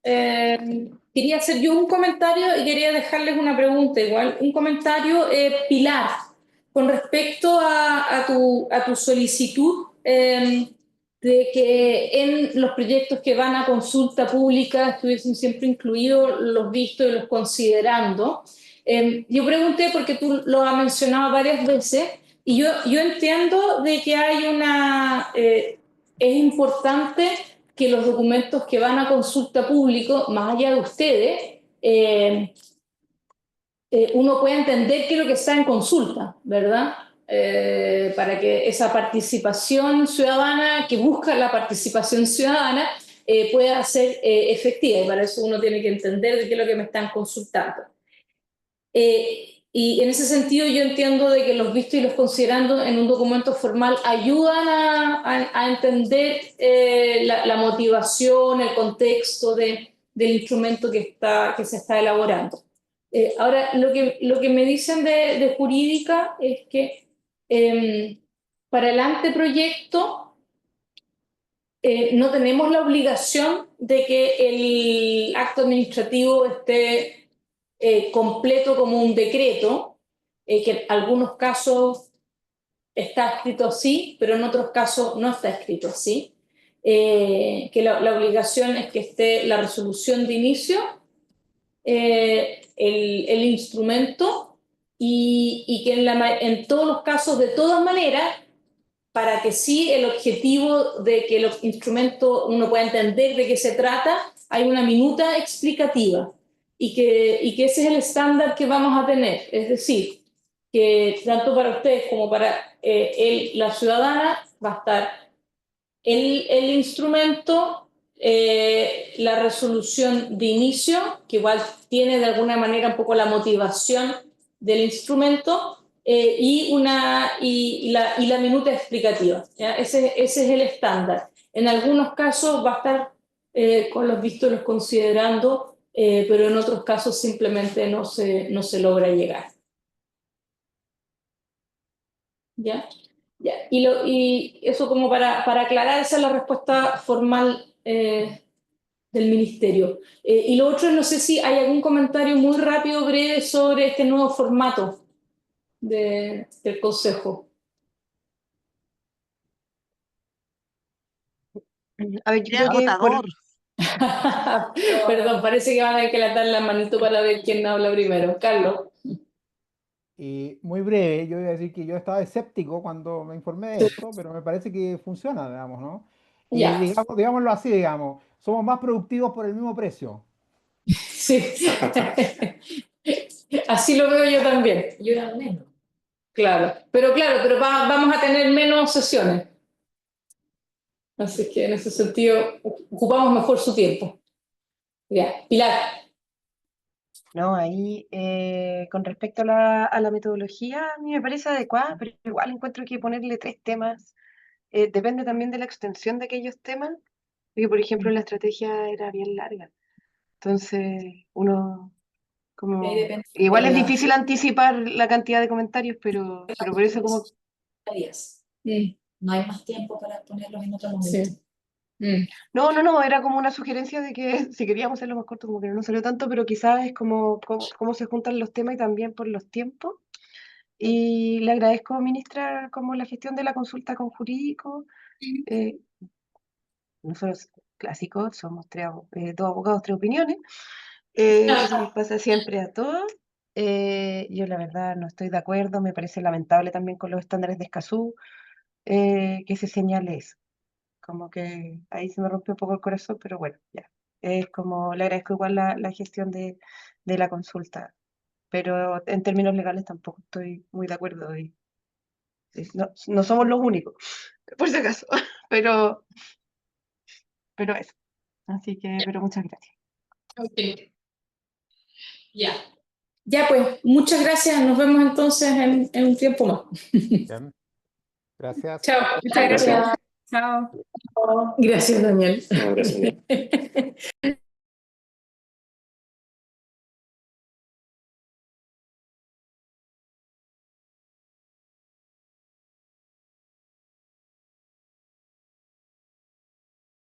Speaker 1: Quería hacer yo un comentario y quería dejarles una pregunta igual. Un comentario, Pilar, con respecto a tu solicitud. De que en los proyectos que van a consulta pública estuviesen siempre incluidos los vistos y los considerando. Yo pregunté porque tú lo has mencionado varias veces y yo entiendo de que hay es importante que los documentos que van a consulta pública, más allá de ustedes, uno puede entender qué es lo que está en consulta, ¿verdad? Para que esa participación ciudadana, que busca la participación ciudadana, pueda ser efectiva. Y para eso uno tiene que entender de qué es lo que me están consultando. Y en ese sentido yo entiendo de que los vistos y los considerando en un documento formal ayudan a entender la motivación, el contexto del instrumento que se está elaborando. Ahora, lo que me dicen de jurídica es que para el anteproyecto no tenemos la obligación de que el acto administrativo esté completo como un decreto, que en algunos casos está escrito así, pero en otros casos no está escrito así. Que la obligación es que esté la resolución de inicio, el instrumento y que en todos los casos, de todas maneras, para que sí el objetivo de que los instrumentos uno pueda entender de qué se trata, hay una minuta explicativa y que ese es el estándar que vamos a tener. Es decir, que tanto para ustedes como para la ciudadana va a estar el instrumento, la resolución de inicio, que igual tiene de alguna manera un poco la motivación del instrumento, y la minuta explicativa, ¿ya? Ese es el estándar. En algunos casos va a estar con los vistos y los considerando, pero en otros casos simplemente no se logra llegar. ¿Ya? Ya. Y eso como para aclarar, esa es la respuesta formal del Ministerio. Y lo otro, no sé si hay algún comentario muy rápido, breve, sobre este nuevo formato del Consejo.
Speaker 5: A ver, yo creo que
Speaker 3: Agotador.
Speaker 1: Perdón, parece que van a tener que levantar la manito para ver quién habla primero. Carlos.
Speaker 6: Y muy breve, yo iba a decir que yo estaba escéptico cuando me informé de esto, pero me parece que funciona, digamos, ¿no? Y
Speaker 1: Ya.
Speaker 6: digámoslo así, digamos, somos más productivos por el mismo precio.
Speaker 1: Sí. Así lo veo yo también. Yo era menos. Claro, pero vamos a tener menos sesiones. Así que en ese sentido ocupamos mejor su tiempo. Ya, Pilar.
Speaker 5: no, ahí con respecto a la metodología, a mí me parece adecuada, pero igual encuentro que ponerle 3 temas depende también de la extensión de aquellos temas, porque por ejemplo la estrategia era bien larga, entonces uno como... Igual es difícil anticipar la cantidad de comentarios, pero por eso como...
Speaker 4: No hay más tiempo para ponerlos en otro momento.
Speaker 1: Sí. Mm.
Speaker 5: No, era como una sugerencia de que si queríamos hacerlo más corto, como que no salió tanto, pero quizás es como cómo se juntan los temas y también por los tiempos. Y le agradezco, ministra, como la gestión de la consulta con jurídico. Nosotros clásicos somos dos abogados, 3 opiniones. Les pasa siempre a todos. Yo la verdad no estoy de acuerdo, me parece lamentable también con los estándares de Escazú que se señale eso. Como que ahí se me rompe un poco el corazón, pero bueno, ya. Es como, le agradezco igual la gestión de la consulta, pero en términos legales tampoco estoy muy de acuerdo. Y no somos los únicos, por si acaso, pero eso. Así que, pero muchas gracias.
Speaker 1: Okay. Ya. Ya, pues, muchas gracias. Nos vemos entonces en un tiempo más.
Speaker 6: Bien. Gracias.
Speaker 1: Chao. Muchas gracias.
Speaker 9: Chao.
Speaker 1: Gracias, Daniel.
Speaker 8: No, gracias.